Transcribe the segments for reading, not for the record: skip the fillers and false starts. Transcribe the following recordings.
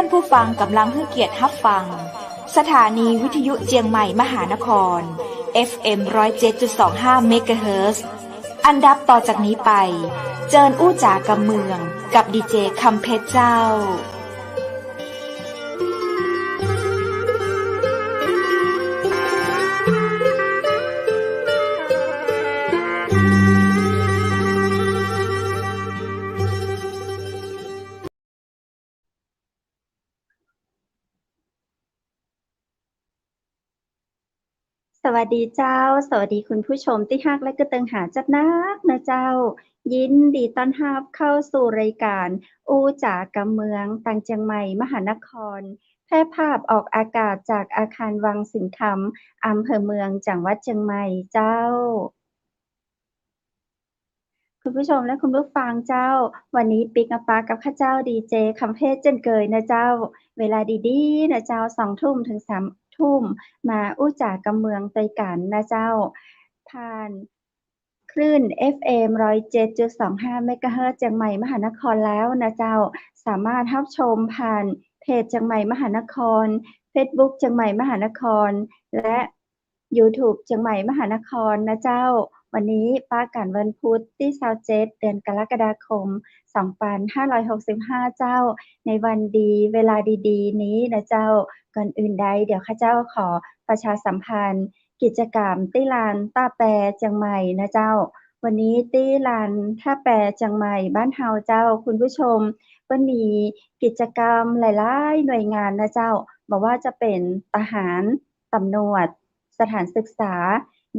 านผู้ฟังกำลังให้เกียรติรับฟังสถานีวิทยุเจียงใหม่มหานคร FM 107.25 เมกะเฮิรตซ์อันดับต่อจากนี้ไปเจิญอู้จ๋ากำเมืองกับดีเจคำเพชรเจ้าสวัสดีเจ้าสวัสดีคุณผู้ชมที่ฮักและก็เติงหาจัดนักนะเจ้ายินดีต้อนรับเข้าสู่รายการอู้จ๋ากำเมืองตังเจียงใหม่มหานครแพร่ภาพออกอากาศจากอาคารวังสิงห์คำอำเภอเมืองจังหวัดเชียงใหม่เจ้าคุณผู้ชมและคุณผู้ฟังเจ้าวันนี้ปิกมาปากับข้าเจ้าดีเจคำเพชรเจนเกยนะเจ้าเวลาดีๆนะเจ้า2 ทุ่มถึง3 ทุ่มมาอู้จ๋ากำเมืองตยกันนะเจ้าผ่านคลื่น FM 107.25 เมกะเฮิรตซ์เชียงใหม่มหานครแล้วนะเจ้าสามารถรับชมผ่านเพจเชียงใหม่มหานคร Facebook เชียงใหม่มหานครและ YouTube เชียงใหม่มหานครนะเจ้าวันนี้ป้ากันวันพุธที่27เดือนกรกฎาคม2565เจ้าในวันดีเวลาดีๆนี้นะเจ้าก่อนอื่นใดเดี๋ยวข้าเจ้าขอประชาสัมพันธ์กิจกรรมตี้ลานต้าแปเชียงใหม่นะเจ้าวันนี้ตี้ลานท่าแปเชียงใหม่บ้านเฮาเจ้าคุณผู้ชมเปิ้นมีกิจกรรมหลายๆหน่วยงานนะเจ้าบ่ว่าจะเป็นทหารตำรวจสถานศึกษา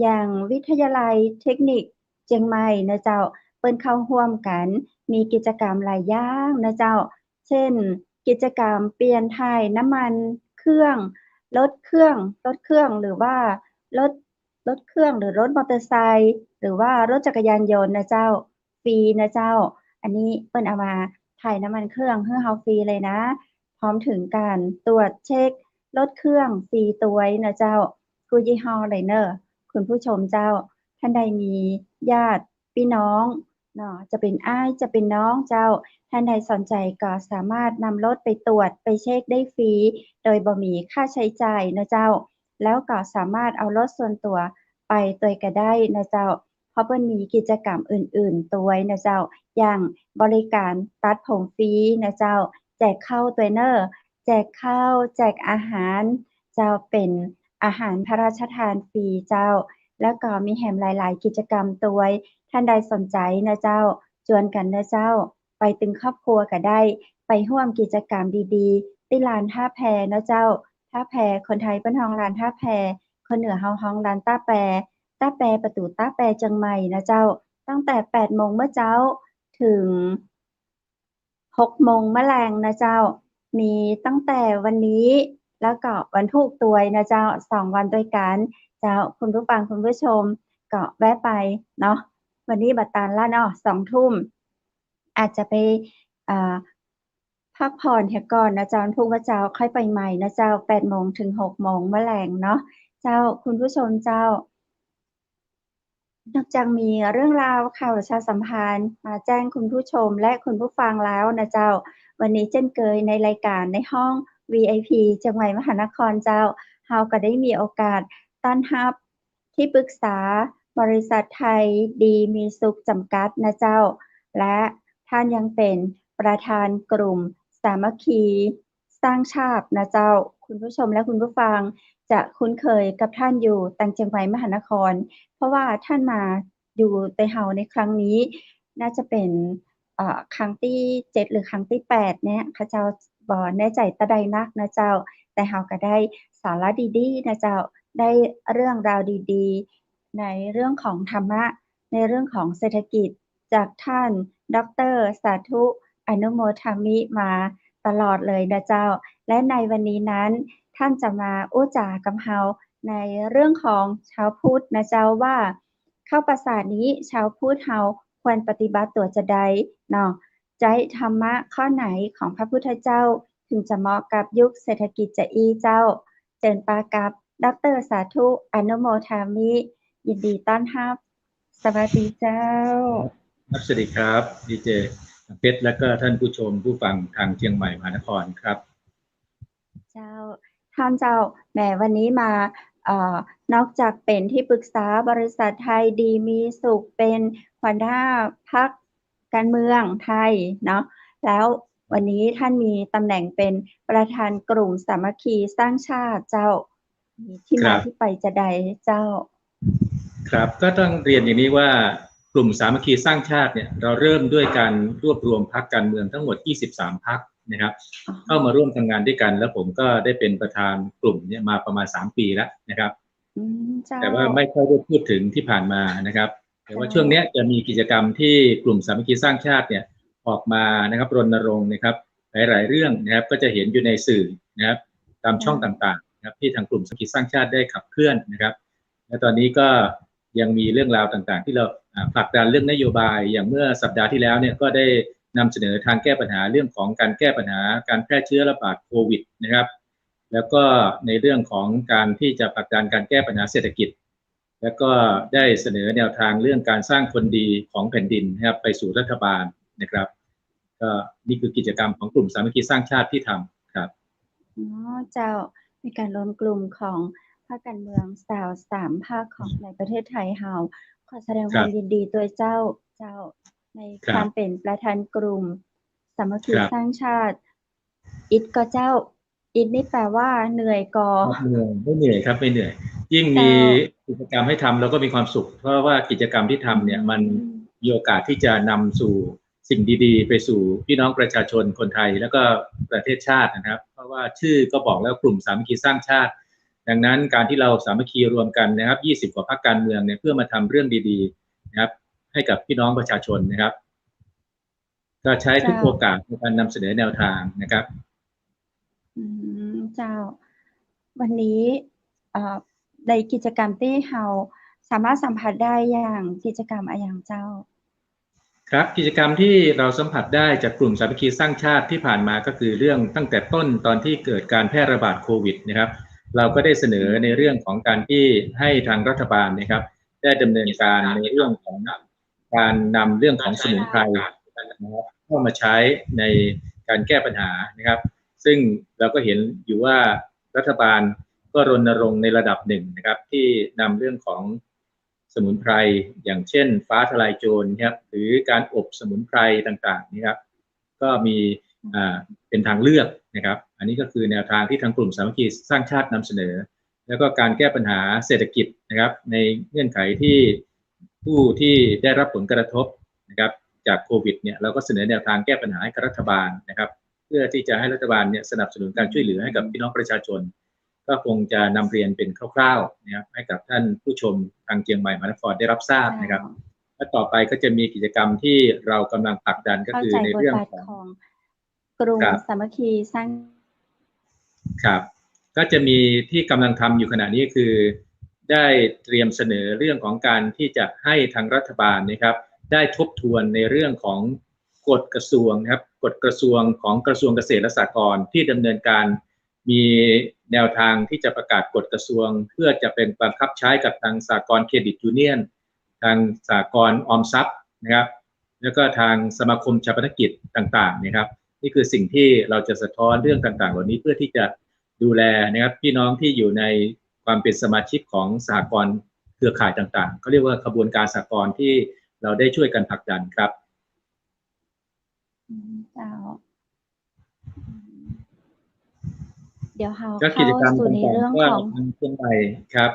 อย่างวิทยาลัยเทคนิคเชียงใหม่นะเจ้าเปิ้นเข้าร่วมกันมีกิจกรรมหลายอย่างนะเจ้าเช่นกิจกรรมเปลี่ยนถ่ายน้ำมันเครื่องรถเครื่องหรือว่ารถเครื่องหรือรถมอเตอร์ไซค์หรือว่ารถจักรยานยนต์นะเจ้าฟรีนะเจ้าอันนี้เปิ้นเอามาถ่ายน้ำมันเครื่องให้เฮาฟรีเลยนะพร้อมถึงการตรวจเช็ครถเครื่องฟรีตัวยนะเจ้าทุกยี่ห้อเลยเน้อคุณผู้ชมเจ้าท่านใดมีญาติพี่น้องเนาะจะเป็นอ้ายจะเป็นน้องเจ้าท่านใดสนใจก็สามารถนำรถไปตรวจไปเช็คได้ฟรีโดยบ่มีค่าใช้จ่ายนะเจ้าแล้วก็สามารถเอารถส่วนตัวไปตัวยก็ได้นะเจ้าเพราะเปิ้นมีกิจกรรมอื่นๆตัวยนะเจ้าอย่างบริการตัดผมฟรีนะเจ้าแจกข้าวตัวยเน้อแจกข้าวแจกอาหารเจ้าเป็นอาหารพระราชทานฟรีเจ้าแล้วก็มีแหมหลายๆกิจกรรมตัวยท่านใดสนใจนะเจ้าชวนกันนะเจ้าไปตึงครอบครัวก็ได้ไปร่วมกิจกรรมดีๆที่ลานท่าแพนะเจ้าท่าแพคนไทยเปิ้นฮ้องลานท่าแพคนเหนือเฮาฮ้องลานต้าแปประตูต้าแปเจียงใหม่นะเจ้าตั้งแต่ 8 โมงเมื่อเจ้าถึง 6 โมงมะแลงนะเจ้ามีตั้งแต่วันนี้แล้วก็วันพุธตัวยนะเจ้า2 วันด้วยกันเจ้าคุณผู้ฟังคุณผู้ชมก็แวะไปเนาะวันนี้บัดตาลแล้วเนาะ2 ทุ่มอาจจะไปอ่าพักผ่อนเสียก่อนนะเจ้าวันพรุ่งว่าเจ้าค่อยไปใหม่นะเจ้า 8 โมงถึง 6 โมงมะแลงเนาะเจ้าคุณผู้ชมเจ้านอกจากมีเรื่องราวข่าวประชาสัมพันธ์มาแจ้งคุณผู้ชมและคุณผู้ฟังแล้วนะเจ้าวันนี้เช่นเคยในรายการในห้อง VIP เชียงใหม่มหานครเจ้าเฮาก็ได้มีโอกาสต้อนรับที่ปรึกษาบริษัทไทยดีมีสุขจำกัดนะเจ้าและท่านยังเป็นประธานกลุ่มสามัคคีสร้างชาตินะเจ้าคุณผู้ชมและคุณผู้ฟังจะคุ้นเคยกับท่านอยู่ตังเชียงใหม่มหานครเพราะว่าท่านมาอยู่ไต้เฮาในครั้งนี้น่าจะเป็นครั้งที่7หรือครั้งที่8เนี่ยข้าเจ้าบ่แน่ใจตะใดนักนะเจ้าแต่เฮาก็ได้สาระดีๆนะเจ้าได้เรื่องราวดีๆในเรื่องของธรรมะในเรื่องของเศรษฐกิจจากท่านดร.สาธุอนุโมทามิมาตลอดเลยนะเจ้าและในวันนี้นั้นท่านจะมาอู้จ๋ากับเฮาในเรื่องของชาวพุทธนะเจ้าว่าเข้าประสาทนี้ชาวพุทธเฮาควรปฏิบัติตัวจะใดเนาะใจธรรมะข้อไหนของพระพุทธเจ้าถึงจะเหมาะกับยุคเศรษฐกิจจะอี้เจ้าเจิญปากับดร.สาธุอนุโมทามิยินดีต้อนรับสวัสดีเจ้าครับสวัสดีครับดีเจเพชรและก็ท่านผู้ชมผู้ฟังทางเชียงใหม่มหานครครับ ท่านเจ้าแหมวันนี้มาเอ่อนอกจากเป็นที่ปรึกษาบริษัทไทยดีมีสุขเป็นหัวหน้าพรรคการเมืองไทยเนาะแล้ววันนี้ท่านมีตำแหน่งเป็นประธานกลุ่มสามัคคีสร้างชาติเจ้ามีที่มาที่ไปจะใดเจ้าครับก็ต้องเรียนอย่างนี้ว่ากลุ่มสามัคคีสร้างชาติเนี่ยเราเริ่มด้วยการรวบรวมพรรคการเมืองทั้งหมด23พรรคนะครับเข้ามาร่วมทำงานด้วยกันแล้วผมก็ได้เป็นประธานกลุ่มเนี่ยมาประมาณ3ปีแล้วนะครับแต่ว่าไม่ค่อยได้พูดถึงที่ผ่านมานะครับแต่ว่าช่วงนี้จะมีกิจกรรมที่กลุ่มสามัคคีสร้างชาติเนี่ยออกมานะครับรณรงค์นะครับหลายๆเรื่องนะครับก็จะเห็นอยู่ในสื่อนะครับตามช่องต่างๆนะครับที่ทางกลุ่มสามัคคีสร้างชาติได้ขับเคลื่อนนะครับและตอนนี้ก็ยังมีเรื่องราวต่างๆที่เราผลักดันเรื่องนโยบายอย่างเมื่อสัปดาห์ที่แล้วเนี่ยก็ได้นำเสนอทางแก้ปัญหาเรื่องของการแก้ปัญหาการแพร่เชื้อระบาดโควิดนะครับแล้วก็ในเรื่องของการที่จะผลักดันการแก้ปัญหาเศรษฐกิจแล้วก็ได้เสนอแนวทางเรื่องการสร้างคนดีของแผ่นดินนะครับไปสู่รัฐบาลนะครับก็นี่คือกิจกรรมของกลุ่มสามัคคีสร้างชาติที่ทำครับเจ้ามีการรวมกลุ่มของภาคการเมือง3ภาคของในประเทศไทยเฮาขอแสดงความยินดีตัวเจ้าในการเป็นประธานกลุ่มสามัคคีสร้างชาติอิดก็เจ้าอิดนี่แปลว่าเหนื่อยก็ไม่เหนื่อยครับไม่เหนื่อยยิ่งมีกิจกรรมให้ทำเราก็มีความสุขเพราะว่ากิจกรรมที่ทำเนี่ยมันมีโอกาสที่จะนำสู่สิ่งดีๆไปสู่พี่น้องประชาชนคนไทยแล้วก็ประเทศชาตินะครับเพราะว่าชื่อก็บอกแล้วกลุ่มสามัคคีสร้างชาติดังนั้นการที่เราสามัคคีรวมกันนะครับ20กว่าพรรคการเมืองเนี่ยเพื่อมาทำเรื่องดีๆนะครับให้กับพี่น้องประชาชนนะครับก็ใช้ทุกโอกาสในการนำเสนอแนวทางนะครับเจ้าวันนี้ในกิจกรรมที่เราสามารถสัมผัสได้อย่างกิจกรรมอย่างเจ้าครับกิจกรรมที่เราสัมผัสได้จากกลุ่มสามัคคีสร้างชาติที่ผ่านมาก็คือเรื่องตั้งแต่ต้นตอนที่เกิดการแพร่ระบาดโควิดนะครับเราก็ได้เสนอในเรื่องของการที่ให้ทางรัฐบาลนะครับได้ดำเนินการในเรื่องของการนำเรื่องของสมุนไพรนะครับเข้ามาใช้ในการแก้ปัญหานะครับซึ่งเราก็เห็นอยู่ว่ารัฐบาลก็รณรงค์ในระดับหนึ่งนะครับที่นำเรื่องของสมุนไพรอย่างเช่นฟ้าทลายโจรครับหรือการอบสมุนไพรต่างๆนี่ครับก็มีเป็นทางเลือกนะครับอันนี้ก็คือแนวทางที่ทางกลุ่มสามัคคีสร้างชาตินำเสนอแล้วก็การแก้ปัญหาเศรษฐกิจนะครับในเงื่อนไขที่ผู้ที่ได้รับผลกระทบนะครับจากโควิดเนี่ยเราก็เสนอแนวทางแก้ปัญหาให้กับรัฐบาลนะครับเพื่อที่จะให้รัฐบาลเนี่ยสนับสนุนการช่วยเหลือให้กับพี่น้องประชาชนก็คงจะนำเรียนเป็นคร่าวๆนะครับให้กับท่านผู้ชมทางเชียงใหม่มหานครได้รับทราบนะครับและต่อไปก็จะมีกิจกรรมที่เรากำลังผลักดันก็คือในเรื่องของกลุ่มสามัคคีสร้างครับก็จะมีที่กำลังทำอยู่ขณะนี้คือได้เตรียมเสนอเรื่องของการที่จะให้ทางรัฐบาลนะครับได้ทบทวนในเรื่องของกฎกระทรวงนะครับกฎกระทรวงของกระทรวงเกษตรและสหกรณ์ที่ดำเนินการมีแนวทางที่จะประกาศกฎกระทรวงเพื่อจะเป็นบังคับใช้กับทางสหกรณ์เครดิตยูเนียนทางสหกรณ์ออมทรัพย์นะครับแล้วก็ทางสมาคมชาปนกิจต่างๆนะครับนี่คือสิ่งที่เราจะสะท้อนเรื่องต่างๆเหล่านี้เพื่อที่จะดูแลนะครับพี่น้องที่อยู่ในความเป็นสมาชิกของสหกรณ์เครือข่ายต่างๆเขาเรียกว่าขบวนการสหกรณ์ที่เราได้ช่วยกันผลักดันครับเดี๋ยวเราเข้าสู่ในเรื่องของเชียงใหม่ครับ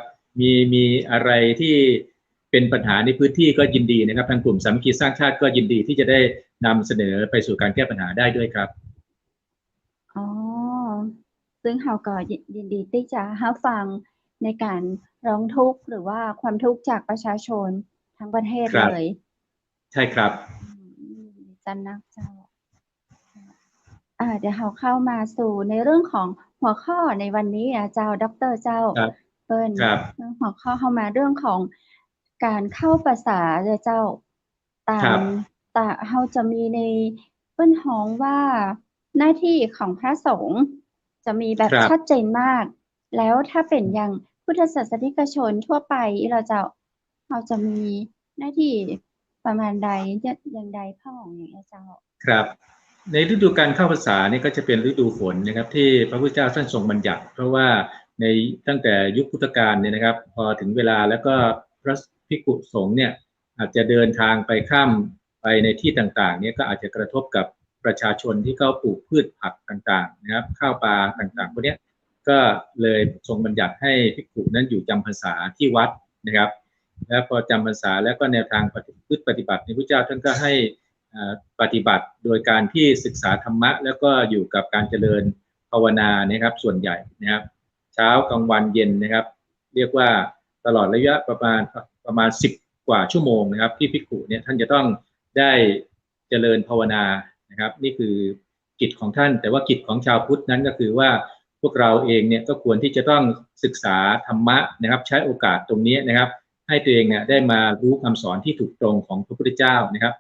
มีอะไรที่เป็นปัญหาในพื้นที่ก็ยินดีนะครับทางกลุ่มสามัคคีสร้างชาติก็ยินดีที่จะได้นำเสนอไปสู่การแก้ปัญหาได้ด้วยครับซึ่งเราก็ยินดีที่จะรับฟังในการร้องทุกข์หรือว่าความทุกข์จากประชาชนทั้งประเทศเลยใช่ครับจันนักเจ้าเดี๋ยวเราเข้ามาสู่ในเรื่องของหัวข้อในวันนี้เจ้าดร.เจ้าเปิ้ลหัวข้อเข้ามาเรื่องของการเข้าภาษาเจ้าตามเราจะมีในเปิ้ลฮ้องว่าหน้าที่ของพระสงฆ์จะมีแบบชัดเจนมากแล้วถ้าเป็นอย่างพุทธศาสนิกชนทั่วไปเราจะมีหน้าที่ประมาณใดอย่างใดพ่อของอย่างเจ้าครับ ในฤดูการเข้าพรรษาเนี่ยก็จะเป็นฤดูฝนนะครับที่พระพุทธเจ้าท่านทรงบัญญัติเพราะว่าในตั้งแต่ยุคพุทธกาลเนี่ยนะครับพอถึงเวลาแล้วก็พระภิกษุสงฆ์เนี่ยอาจจะเดินทางไปข้ามไปในที่ต่างๆเนี่ยก็อาจจะกระทบกับประชาชนที่เขาปลูกพืชผักต่างๆนะครับข้าวปลาต่างๆพวกนี้ก็เลยทรงบัญญัติให้ภิกษุนั้นอยู่จำพรรษาที่วัดนะครับแล้วพอจำพรรษาแล้วก็แนวทางปฏิบัติในพระเจ้าท่านก็ให้ปฏิบัติโดยการที่ศึกษาธรรมะแล้วก็อยู่กับการเจริญภาวนานะครับส่วนใหญ่นะครับเช้ากลางวันเย็นนะครับเรียกว่าตลอดระยะประมาณ10 กว่าชั่วโมงนะครับที่ภิกษุเนี่ยท่านจะต้องได้เจริญภาวนานะครับนี่คือกิจของท่านแต่ว่ากิจของชาวพุทธนั้นก็คือว่าพวกเราเองเนี่ยก็ควรที่จะต้องศึกษาธรรมะนะครับใช้โอกาสตรงนี้นะครับให้ตัวเองเนี่ยได้มารู้คำสอนที่ถูกตรงของพระพุทธเจ้านะครับ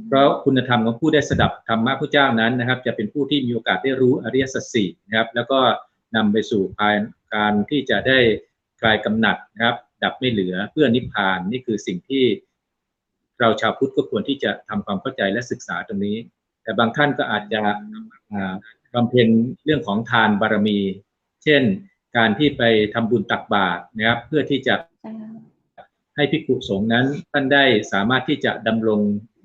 เพราะคุณธรรมของผู้ได้สดับธรรมะพระเจ้านั้นนะครับจะเป็นผู้ที่มีโอกาสได้รู้อริยสัจสี่นะครับแล้วก็นำไปสู่การที่จะได้คลายกำหนัดนะครับดับไม่เหลือเพื่อนิพพานนี่คือสิ่งที่เราชาวพุทธก็ควรที่จะทำความเข้าใจและศึกษาตรงนี้แต่บางท่านก็อาจจะบำเพ็ญเรื่องของทานบารมีเช่นการที่ไปทำบุญตักบาตรนะครับเพื่อที่จะให้ภิกษุสงฆ์นั้นท่านได้สามารถที่จะดำรง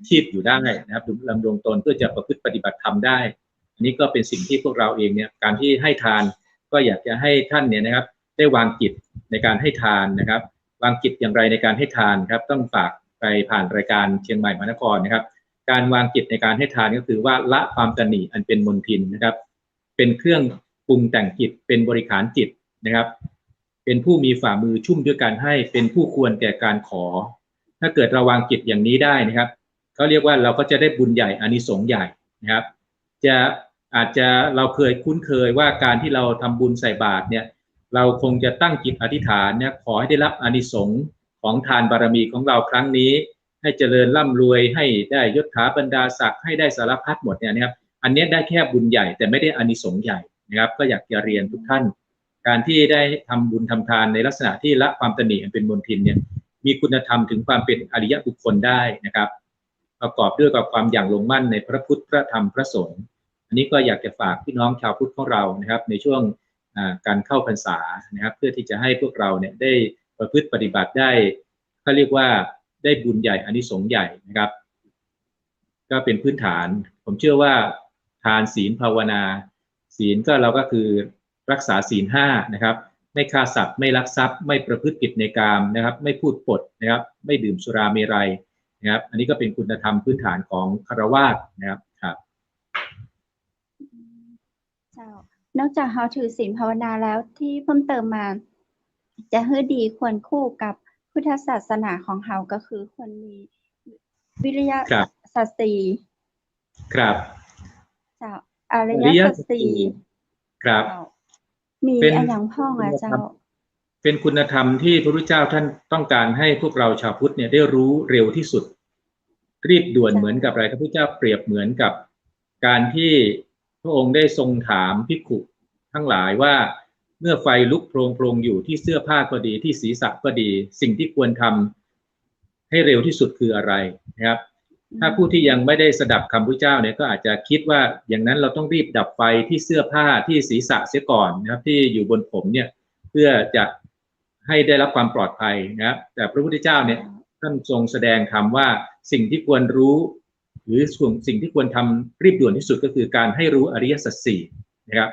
ชีพอยู่ได้นะครับดำรงตนเพื่อจะประพฤติปฏิบัติธรรมได้อันนี้ก็เป็นสิ่งที่พวกเราเองเนี่ยการที่ให้ทานก็อยากจะให้ท่านเนี่ยนะครับได้วางจิตในการให้ทานนะครับวางจิตอย่างไรในการให้ทานครับต้องฝากไปผ่านรายการเชียงใหม่มหานครนะครับการวางจิตในการให้ทานก็คือว่าละความตนีอันเป็นมลทินนะครับเป็นเครื่องปรุงแต่งจิตเป็นบริขารจิตนะครับเป็นผู้มีฝ่ามือชุ่มด้วยการให้เป็นผู้ควรแก่การขอถ้าเกิดเราวางจิตอย่างนี้ได้นะครับเขาเรียกว่าเราก็จะได้บุญใหญ่อานิสงส์ใหญ่นะครับอาจจะเราเคยคุ้นเคยว่าการที่เราทำบุญใส่บาตรเนี่ยเราคงจะตั้งจิตอธิษฐานเนี่ยขอให้ได้รับอานิสงส์ของทานบารมีของเราครั้งนี้ให้เจริญร่ำรวยให้ได้ยศถาบรรดาศักดิ์ให้ได้สารพัดหมดเนี่ยนะครับอันนี้ได้แค่บุญใหญ่แต่ไม่ได้อานิสงส์ใหญ่นะครับก็อยากจะเรียนทุกท่านการที่ได้ทำบุญทำทานในลักษณะที่ละความตนีอันเป็นมลทินเนี่ยมีคุณธรรมถึงความเป็นอริยบุคคลได้นะครับประกอบด้วยกับความอย่างลงมั่นในพระพุทธพระธรรมพระสงฆ์อันนี้ก็อยากจะฝากพี่น้องชาวพุทธของเรานะครับในช่วงการเข้าพรรษานะครับเพื่อที่จะให้พวกเราเนี่ยได้ประพฤติปฏิบัติได้เขาเรียกว่าได้บุญใหญ่อานิสงส์ใหญ่นะครับก็เป็นพื้นฐานผมเชื่อว่าทานศีลภาวนาศีลก็เราก็คือรักษาศีล5นะครับไม่ฆ่าสัตว์ไม่ลักทรัพย์ไม่ประพฤติผิดในกามนะครับไม่พูดปดนะครับไม่ดื่มสุราเมรัยนะครับอันนี้ก็เป็นคุณธรรมพื้นฐานของฆราวาสนะครับครับนอกจากเราถือศีลภาวนาแล้วที่เพิ่มเติมมาจะให้ดีควรคู่กับพุทธศาสนาของเราก็คือควรมีวิริยะสัจสี่ครับอริยสัจสี่ครับมีอันอย่างพ่องเจ้าเป็นคุณธรรมที่พระพุทธเจ้าท่านต้องการให้พวกเราชาวพุทธเนี่ยได้รู้เร็วที่สุดรีบด่วนเหมือนกับอะไรพระพุทธเจ้าเปรียบเหมือนกับการที่พระองค์ได้ทรงถามภิกขุทั้งหลายว่าเมื่อไฟลุกโพลงอยู่ที่เสื้อผ้าก็ดีที่ศีรษะก็ดีสิ่งที่ควรทำให้เร็วที่สุดคืออะไรนะครับถ้าผู้ที่ยังไม่ได้สดับคำพระเจ้าเนี่ยก็อาจจะคิดว่าอย่างนั้นเราต้องรีบดับไฟที่เสื้อผ้าที่ศีรษะเสียก่อนนะครับที่อยู่บนผมเนี่ยเพื่อจะให้ได้รับความปลอดภัยนะครับแต่พระพุทธเจ้าเนี่ยท่านทรงแสดงธรรมว่าสิ่งที่ควรรู้หรือสิ่งที่ควรทำรีบด่วนที่สุดก็คือการให้รู้อริยสัจสี่นะครับ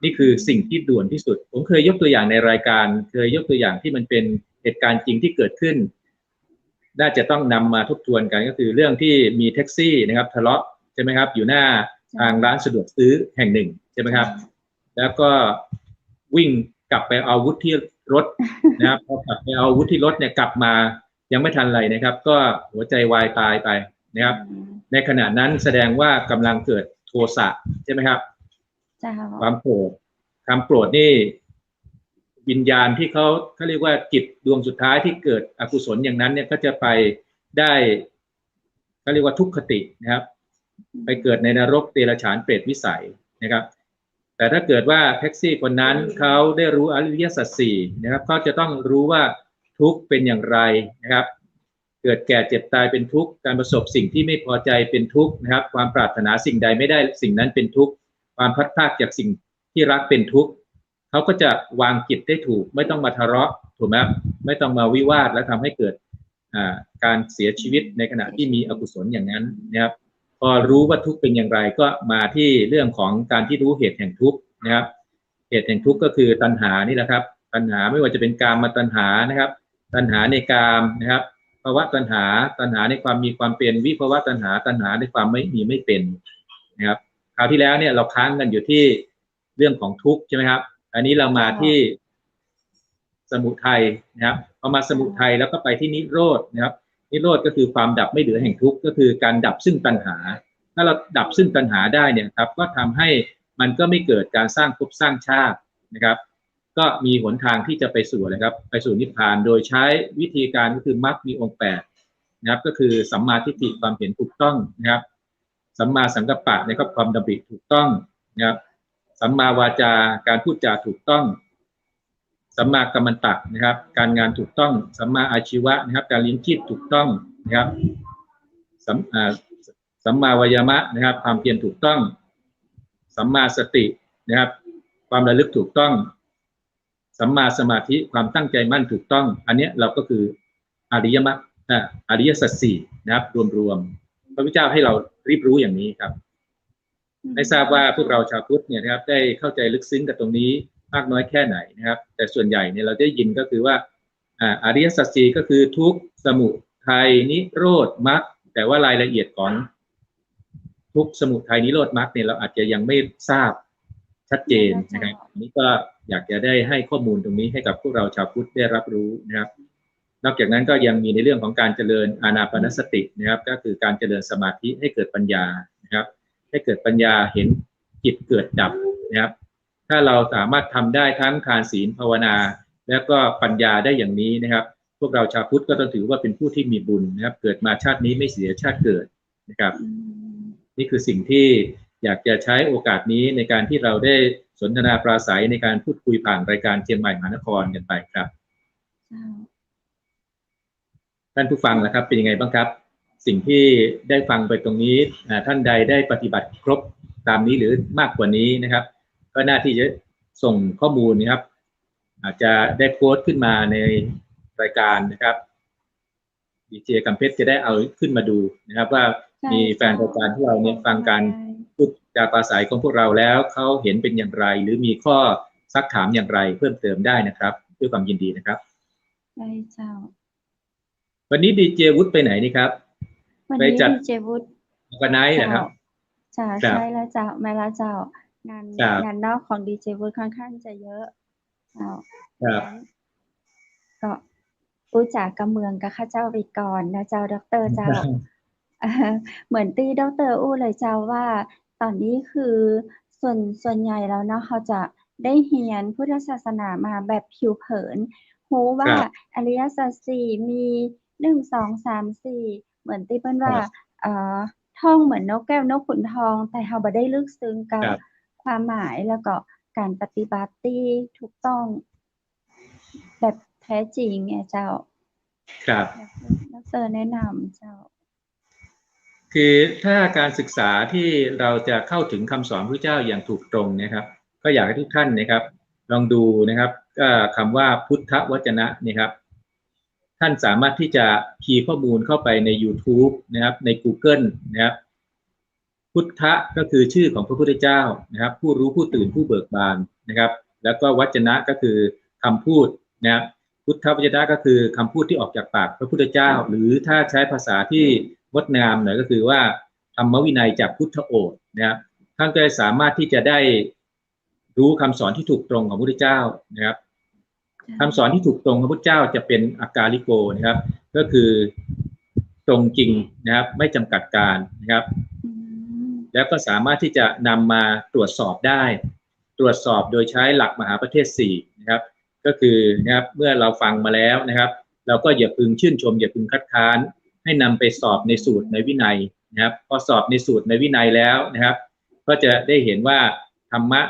นี่คือสิ่งที่ด่วนที่สุดผมเคยยกตัวอย่างในรายการเคยยกตัวอย่างที่มันเป็นเหตุการณ์จริงที่เกิดขึ้นน่าจะต้องนำมาทบทวนกันก็คือเรื่องที่มีแท็กซี่นะครับทะเลาะใช่ไหมครับอยู่หน้าทางร้านสะดวกซื้อแห่งหนึ่งใช่ไหมครับแล้วก็วิ่งกลับไปเอาอาวุธที่รถนะครับพอกลับไปเอาอาวุธที่รถเนี่ยกลับมายังไม่ทันไรนะครับก็หัวใจวายตายไปนะครับในขณะนั้นแสดงว่ากำลังเกิดโทสะใช่ไหมครับความโกรธความโกรธนี่วิญญาณที่เขาเรียกว่าจิตดวงสุดท้ายที่เกิดอกุศลอย่างนั้นเนี่ยก็จะไปได้เขาเรียกว่าทุกขตินะครับไปเกิดในนรกเดรัจฉานเปรตวิสัยนะครับแต่ถ้าเกิดว่าแท็กซี่คนนั้นเขาได้รู้อริยสัจสี่นะครับเขาจะต้องรู้ว่าทุกข์เป็นอย่างไรนะครับเ กิดแก่เจ็บตายเป็นทุกข์การประสบสิ่งที่ไม่พอใจเป็นทุกข์นะครับความปรารถนาสิ่งใดไม่ได้สิ่งนั้นเป็นทุกข์ความพลัดพรากจากสิ่งที่รักเป็นทุกข์เขาก็จะวางจิตได้ถูกไม่ต้องมาทะเลาะถูกไหมไม่ต้องมาวิวาทและทำให้เกิดการเสียชีวิตในขณะที่มีอกุศลอย่างนั้นนะครับพอรู้ว่าทุกข์เป็นอย่างไรก็มาที่เรื่องของการที่รู้เหตุแห่งทุกข์นะครับเหตุแห่งทุกข์ก็คือตัณหานี่แหละครับตัณหาไม่ว่าจะเป็นกามตัณหานะครับตัณหาในกามนะครับภาวะตัณหาในความมีความเป็นวิภวะตัณหาในความไม่มีไม่เป็นนะครับคราวที่แล้วเนี่ยเราค้างกันอยู่ที่เรื่องของทุกข์ใช่ไหมครับอันนี้เรามาที่สมุทัยนะครับพอมาสมุทัยแล้วก็ไปที่นิโรธนะครับนิโรธก็คือความดับไม่เหลือแห่งทุกข์ก็คือการดับซึ่งตัณหาถ้าเราดับซึ่งตัณหาได้เนี่ยครับก็ทำให้มันก็ไม่เกิดการสร้างภพสร้างชาตินะครับก็มีหนทางที่จะไปสู่อะไรครับไปสู่นิพพานโดยใช้วิธีการก็คือมรรคมีองค์8นะครับก็คือสัมมาทิฏฐิความเห็นถูกต้องนะครับสัมมาสังกัปปะนะครับความดำริถูกต้องนะครับสัมมาวาจาการพูดจาถูกต้องสัมมากัมมันตะนะครับการงานถูกต้องสัมมาอาชีวะนะครับการเลี้ยงชีพถูกต้องนะครับสัมมาวายามะนะครับความเพียรถูกต้องสัมมาสตินะครับความระลึกถูกต้องสัมมาสมาธิความตั้งใจมั่นถูกต้องอันนี้เราก็คืออริยมรรคอริยสัจสี่นะครับรวมพระพุทธเจ้าให้เรารีบรู้อย่างนี้ครับไม่ทราบว่าพวกเราชาวพุทธเนี่ยนะครับได้เข้าใจลึกซึ้งกับตรงนี้มากน้อยแค่ไหนนะครับแต่ส่วนใหญ่เนี่ยเราได้ยินก็คือว่าอริยสัจสี่ก็คือทุกข์สมุทัยนิโรธมรรคแต่ว่ารายละเอียดของทุกข์สมุทัยนิโรธมรรคเนี่ยเราอาจจะยังไม่ทราบชัดเจนนะครับนี้ก็อยากจะได้ให้ข้อมูลตรงนี้ให้กับพวกเราชาวพุทธได้รับรู้นะครับนอกจากนั้นก็ยังมีในเรื่องของการเจริญอานาปานสตินะครับก็คือการเจริญสมาธิให้เกิดปัญญานะครับให้เกิดปัญญาเห็นจิตเกิดดับนะครับถ้าเราสามารถทำได้ทั้งทานศีลภาวนาแล้วก็ปัญญาได้อย่างนี้นะครับพวกเราชาวพุทธก็ต้องถือว่าเป็นผู้ที่มีบุญนะครับเกิดมาชาตินี้ไม่เสียชาติเกิดนะครับนี่คือสิ่งที่อยากจะใช้โอกาสนี้ในการที่เราได้สนทนาปราศัยในการพูดคุยผ่านรายการเชียงใหม่มหานครกันไปครับท่านผู้ฟังนะครับเป็นยังไงบ้างครับสิ่งที่ได้ฟังไปตรงนี้ท่านใดได้ปฏิบัติครบตามนี้หรือมากกว่านี้นะครับก็น่าที่จะส่งข้อมูลนะครับอาจจะได้โพสต์ขึ้นมาในรายการนะครับดีเจกำเพชรจะได้เอาขึ้นมาดูนะครับว่ามีแฟนรายการที่เราเนี่ยฟังการพูดจาปราศัยของพวกเราแล้วเขาเห็นเป็นอย่างไรหรือมีข้อซักถามอย่างไรเพิ่มเติมได้นะครับด้วยความยินดีนะครับใช่เจ้าวันนี้ดีเจวุฒิไปไหนนี่ครับวันนี้ดีเจวุฒิวันไหนนะครับใช่แล้วเจ้าไม่ละเจ้างานนอกของดีเจวุฒิค่อนข้างจะเยอะเจ้าก็รู้จักกับเมืองกับข้าเจ้าไปก่อนนะเจ้าดร.เจ้าเหมือนตีดร.อู้เลยเจ้าว่าตอนนี้คือส่วนใหญ่แล้วเนาะเขาจะได้เรียนพุทธศาสนามาแบบผิวเผินรู้ว่าอริยสัจสี่มี1 2 3 4เหมือนตีเปิ้นว่าท่องเหมือนนกแก้วนกขุนทองแต่เขาบ่ได้ลึกซึ้งกับความหมายแล้วก็การปฏิบัติที่ถูกต้องแบบแท้จริงไงเจ้าครับดร.แนะนำเจ้าคือถ้าการศึกษาที่เราจะเข้าถึงคำสอนพระเจ้าอย่างถูกตรงนะครับก็อยากให้ทุกท่านนะครับลองดูนะครับคำว่าพุทธวจนะนะครับท่านสามารถที่จะคีย์ข้อมูลเข้าไปใน YouTube นะครับใน Google นะครับพุทธะก็คือชื่อของพระพุทธเจ้านะครับผู้รู้ผู้ตื่นผู้เบิกบานนะครับแล้วก็วจนะก็คือคำพูดนะครับพุทธวจนะก็คือคำพูดที่ออกจากปากพระพุทธเจ้าหรือถ้าใช้ภาษาที่งดงามหน่อยก็คือว่าธรรมวินัยจากพุทธโอษฐ์นะครับท่านก็สามารถที่จะได้รู้คำสอนที่ถูกตรงของพระพุทธเจ้านะครับคำสอนที่ถูกตรงของพระพุทธเจ้าจะเป็นอากาลิโกนะครับก็คือตรงจริงนะครับไม่จำกัดการนะครับแล้วก็สามารถที่จะนำมาตรวจสอบได้ตรวจสอบโดยใช้หลักมหาประเทศ4นะครับก็คือนะครับเมื่อเราฟังมาแล้วนะครับเราก็อย่าพึงชื่นชมอย่าพึงคัดค้านให้นำไปสอบในสูตรในวินัยนะครับพอสอบในสูตรในวินัยแล้วนะครับก็จะได้เห็นว่าธรรมะ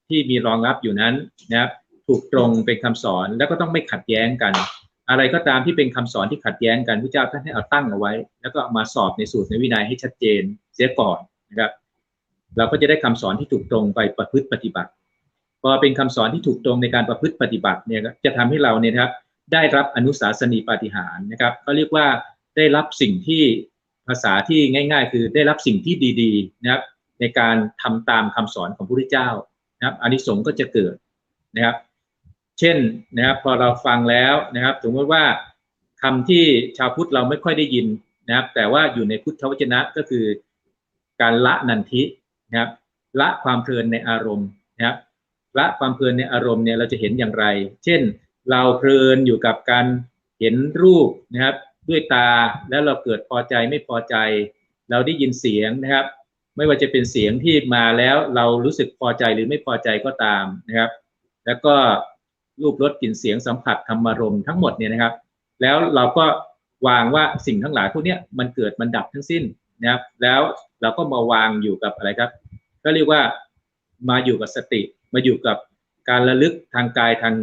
ที่มีรองรับอยู่นั้นนะครับถูกตรงเป็นคำสอนแล้วก็ต้องไม่ขัดแย้งกัน อะไรก็ตามที่เป็นคำสอนที่ขัดแย้งกันพระเจ้าท่านให้เอาตั้งเอาไว้แล้วก็มาสอบในสูตรในวินัยให้ชัดเจนเสียก่อนนะครับเราก็จะได้คำสอนที่ถูกตรงไปประพฤติปฏิบัติพอเป็นคำสอนที่ถูกตรงในการประพฤติปฏิบัติเนี่ยจะทำให้เราเนี่ยครับได้รับอนุสาสนีปาฏิหาริย์นะครับเขาเรียกว่าได้รับสิ่งที่ภาษาที่ง่ายๆคือได้รับสิ่งที่ดีๆนะครับในการทำตามคำสอนของพระพุทธเจ้านะครับอานิสงส์ก็จะเกิดนะครับเช่นนะครับพอเราฟังแล้วนะครับสมมติว่าคำที่ชาวพุทธเราไม่ค่อยได้ยินนะครับแต่ว่าอยู่ในพุทธวจนะก็คือการละนันทินะครับละความเพลินในอารมณ์นะครับละความเพลินในอารมณ์เนี่ยเราจะเห็นอย่างไรเช่นเราเพลินอยู่กับการเห็นรูปนะครับด้วยตาแล้วเราเกิดพอใจไม่พอใจเราได้ยินเสียงนะครับไม่ว่าจะเป็นเสียงที่มาแล้วเรารู้สึกพอใจหรือไม่พอใจก็ตามนะครับแล้วก็รูปรสกลิ่นเสียงสัมผัสธรรมารมณ์ทั้งหมดเนี่ยนะครับแล้วเราก็วางว่าสิ่งทั้งหลายพวกนี้มันเกิดมันดับทั้งสิ้นนะครับแล้วเราก็มาวางอยู่กับอะไรครับก็เรียกว่ามาอยู่กับสติมาอยู่กับการระลึกทางกายทาง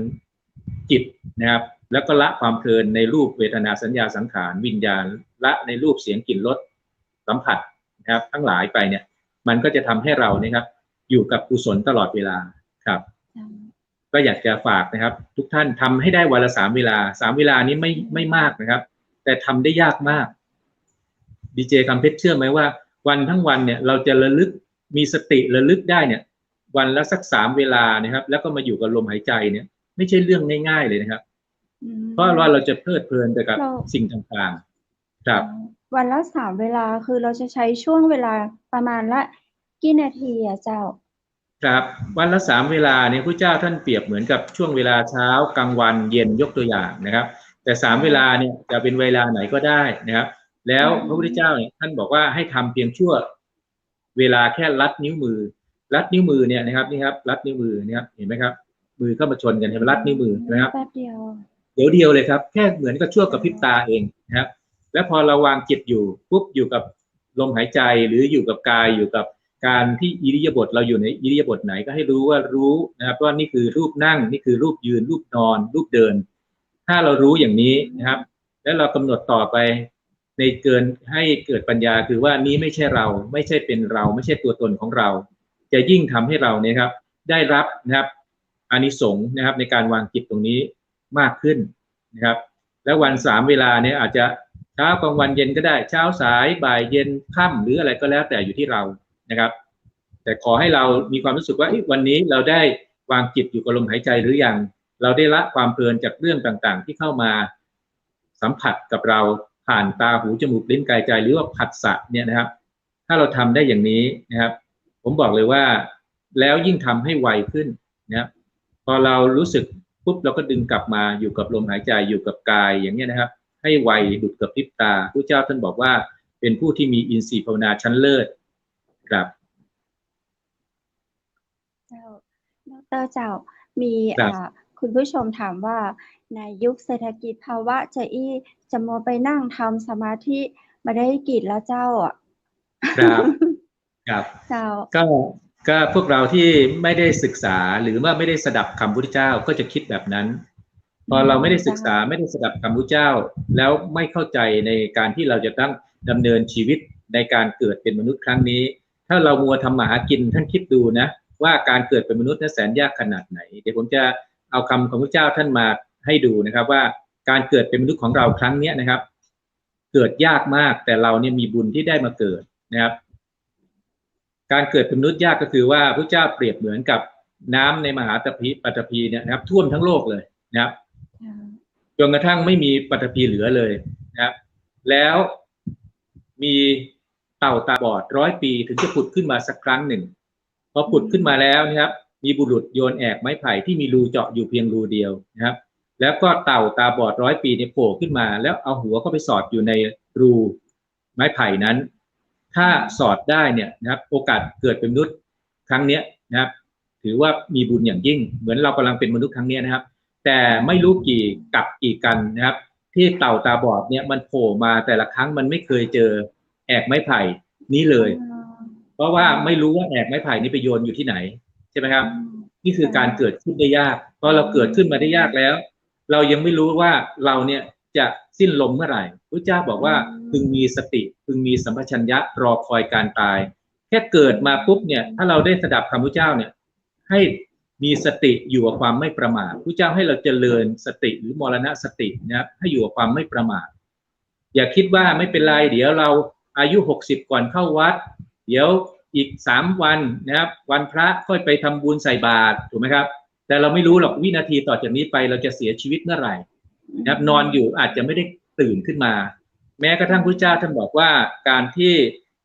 จิตนะครับแล้วก็ละความเพลินในรูปเวทนาสัญญาสังขารวิญญาณละในรูปเสียงกลิ่นรสสัมผัสนะครับทั้งหลายไปเนี่ยมันก็จะทำให้เราเนี่ยครับอยู่กับกุศลตลอดเวลาครับก็อยากจะฝากนะครับทุกท่านทำให้ได้วันละ3 เวลา3 เวลานี้ไม่มากนะครับแต่ทำได้ยากมากดีเจคำเพชรเชื่อไหมว่าวันทั้งวันเนี่ยเราจะระลึกมีสติระลึกได้เนี่ยวันละสัก3 เวลานะครับแล้วก็มาอยู่กับลมหายใจเนี่ยไม่ใช่เรื่องง่ายๆเลยนะครับเพราะว่าเราจะเพลิดเพลินไปกับสิ่งต่างๆครับวันละ3 เวลาคือเราจะใช้ช่วงเวลาประมาณละกี่นาทีอะเจ้าครับวันละ3 เวลาเนี่ยพระเจ้าท่านเปรียบเหมือนกับช่วงเวลาเช้ากลางวันเย็นยกตัวอย่างนะครับแต่3 เวลาเนี่ยจะเป็นเวลาไหนก็ได้นะครับแล้วพระพุทธเจ้าเนี่ยท่านบอกว่าให้ทำเพียงชั่วเวลาแค่ลัดนิ้วมือเนี่ยนะครับนี่ครับลัดนิ้วมือนะครับเห็นไหมครับมือเข้ามาชนกันเห็นไหมลัดนิ้วมือนะครับแป๊บเดียวเดียวเลยครับแค่เหมือนกับชั่วกับพริบตาเองนะครับแล้วพอเราวางจิตอยู่ปุ๊บอยู่กับลมหายใจหรืออยู่กับกายอยู่กับการที่อิริยาบถเราอยู่ในอิริยาบถไหนก็ให้รู้ว่ารู้นะครับว่านี่คือรูปนั่งนี่คือรูปยืนรูปนอนรูปเดินถ้าเรารู้อย่างนี้นะครับแล้วเรากำหนดต่อไปในให้เกิดปัญญาคือว่านี้ไม่ใช่เราไม่ใช่เป็นเราไม่ใช่ตัวตนของเราจะยิ่งทำให้เราเนี่ยครับได้รับนะครับอานิสงส์นะครับในการวางจิตตรงนี้มากขึ้นนะครับแล้ววัน3 เวลาเนี่ยอาจจะเช้ากลางวันเย็นก็ได้เช้าสายบ่ายเย็นค่ำหรืออะไรก็แล้วแต่อยู่ที่เรานะครับแต่ขอให้เรามีความรู้สึกว่าวันนี้เราได้วางจิตอยู่กับลมหายใจหรือยังเราได้ละความเพลินจากเรื่องต่างๆที่เข้ามาสัมผัสกับเราผ่านตาหูจมูกลิ้นกายใจหรือว่าผัสสะเนี่ยนะครับถ้าเราทำได้อย่างนี้นะครับผมบอกเลยว่าแล้วยิ่งทำให้ไวขึ้นนะครับพอเรารู้สึกปุ๊บเราก็ดึงกลับมาอยู่กับลมหายใจอยู่กับกายอย่างนี้นะครับให้ไวดุจกับพริบตาพระเจ้าท่านบอกว่าเป็นผู้ที่มีอินทรีย์ภาวนาชั้นเลิศครับเจ้าดร.เจ้ามีคุณผู้ชมถามว่าในยุคเศรษฐกิจภาวะจะมัวไปนั่งทำสมาธิมาได้กิจแล้วเจ้าอ่ะครับเจ้าก็พวกเราที่ไม่ได้ศึกษาหรือว่าไม่ได้สดับคำพุทธเจ้าก็จะคิดแบบนั้นพอเราไม่ได้ศึกษาไม่ได้สดับคำพุทธเจ้าแล้วไม่เข้าใจในการที่เราจะต้องดำเนินชีวิตในการเกิดเป็นมนุษย์ครั้งนี้ถ้าเรามัวทำมาหากินท่านคิดดูนะว่าการเกิดเป็นมนุษย์นั้นแสนยากขนาดไหนเดี๋ยวผมจะเอาคำของพระเจ้าท่านมาให้ดูนะครับว่าการเกิดเป็นมนุษย์ของเราครั้งนี้นะครับเกิดยากมากแต่เราเนี่ยมีบุญที่ได้มาเกิดนะครับการเกิดเป็นมนุษย์ยากก็คือว่าพระเจ้าเปรียบเหมือนกับน้ำในมหาปฐพีเนี่ยนะครับท่วมทั้งโลกเลยนะครับจนกระทั่งไม่มีปฐพีเหลือเลยนะครับแล้วมีเต่าตาบอด100 ปีถึงจะผุดขึ้นมาสักครั้งหนึ่งพอผุดขึ้นมาแล้วนะครับมีบุรุษโยนแอกไม้ไผ่ที่มีรูเจาะอยู่เพียงรูเดียวนะครับแล้วก็เต่าตาบอด100 ปีเนี่ยโผล่ขึ้นมาแล้วเอาหัวเข้าไปสอดอยู่ในรูไม้ไผ่นั้นถ้าสอดได้เนี่ยนะครับโอกาสเกิดเป็นมนุษย์ครั้งนี้นะครับถือว่ามีบุญอย่างยิ่งเหมือนเรากำลังเป็นมนุษย์ครั้งนี้นะครับแต่ไม่รู้กี่กับกี่กันนะครับที่เต่าตาบอดเนี่ยมันโผล่มาแต่ละครั้งมันไม่เคยเจอแอกไม้ไผ่นี้เลยเพราะว่าไม่รู้ว่าแอกไม้ไผ่นี้ไปโยนอยู่ที่ไหนใช่ไหมครับนี่คือการเกิดขึ้นได้ยากพอเราเกิดขึ้นมาได้ยากแล้ว เรายังไม่รู้ว่าเราเนี่ยจะสิ้นลมเมื่อไหร่พระเจ้าบอกว่าพึงมีสติพึงมีสัมปชัญญะรอคอยการตายแค่เกิดมาปุ๊บเนี่ยถ้าเราได้สดับคำพระเจ้าเนี่ยให้มีสติอยู่กับความไม่ประมาทพระเจ้าให้เราเจริญสติหรือมรณสตินะครับให้อยู่กับความไม่ประมาทอย่าคิดว่าไม่เป็นไรเดี๋ยวเราอายุ60ก่อนเข้าวัดเดี๋ยวอีก3วันนะครับวันพระค่อยไปทำบุญใส่บาตรถูกไหมครับแต่เราไม่รู้หรอกวินาทีต่อจากนี้ไปเราจะเสียชีวิตเมื่อไหร่นะครับนอนอยู่อาจจะไม่ได้ตื่นขึ้นมาแม้กระทั่งพระเจ้าท่านบอกว่าการที่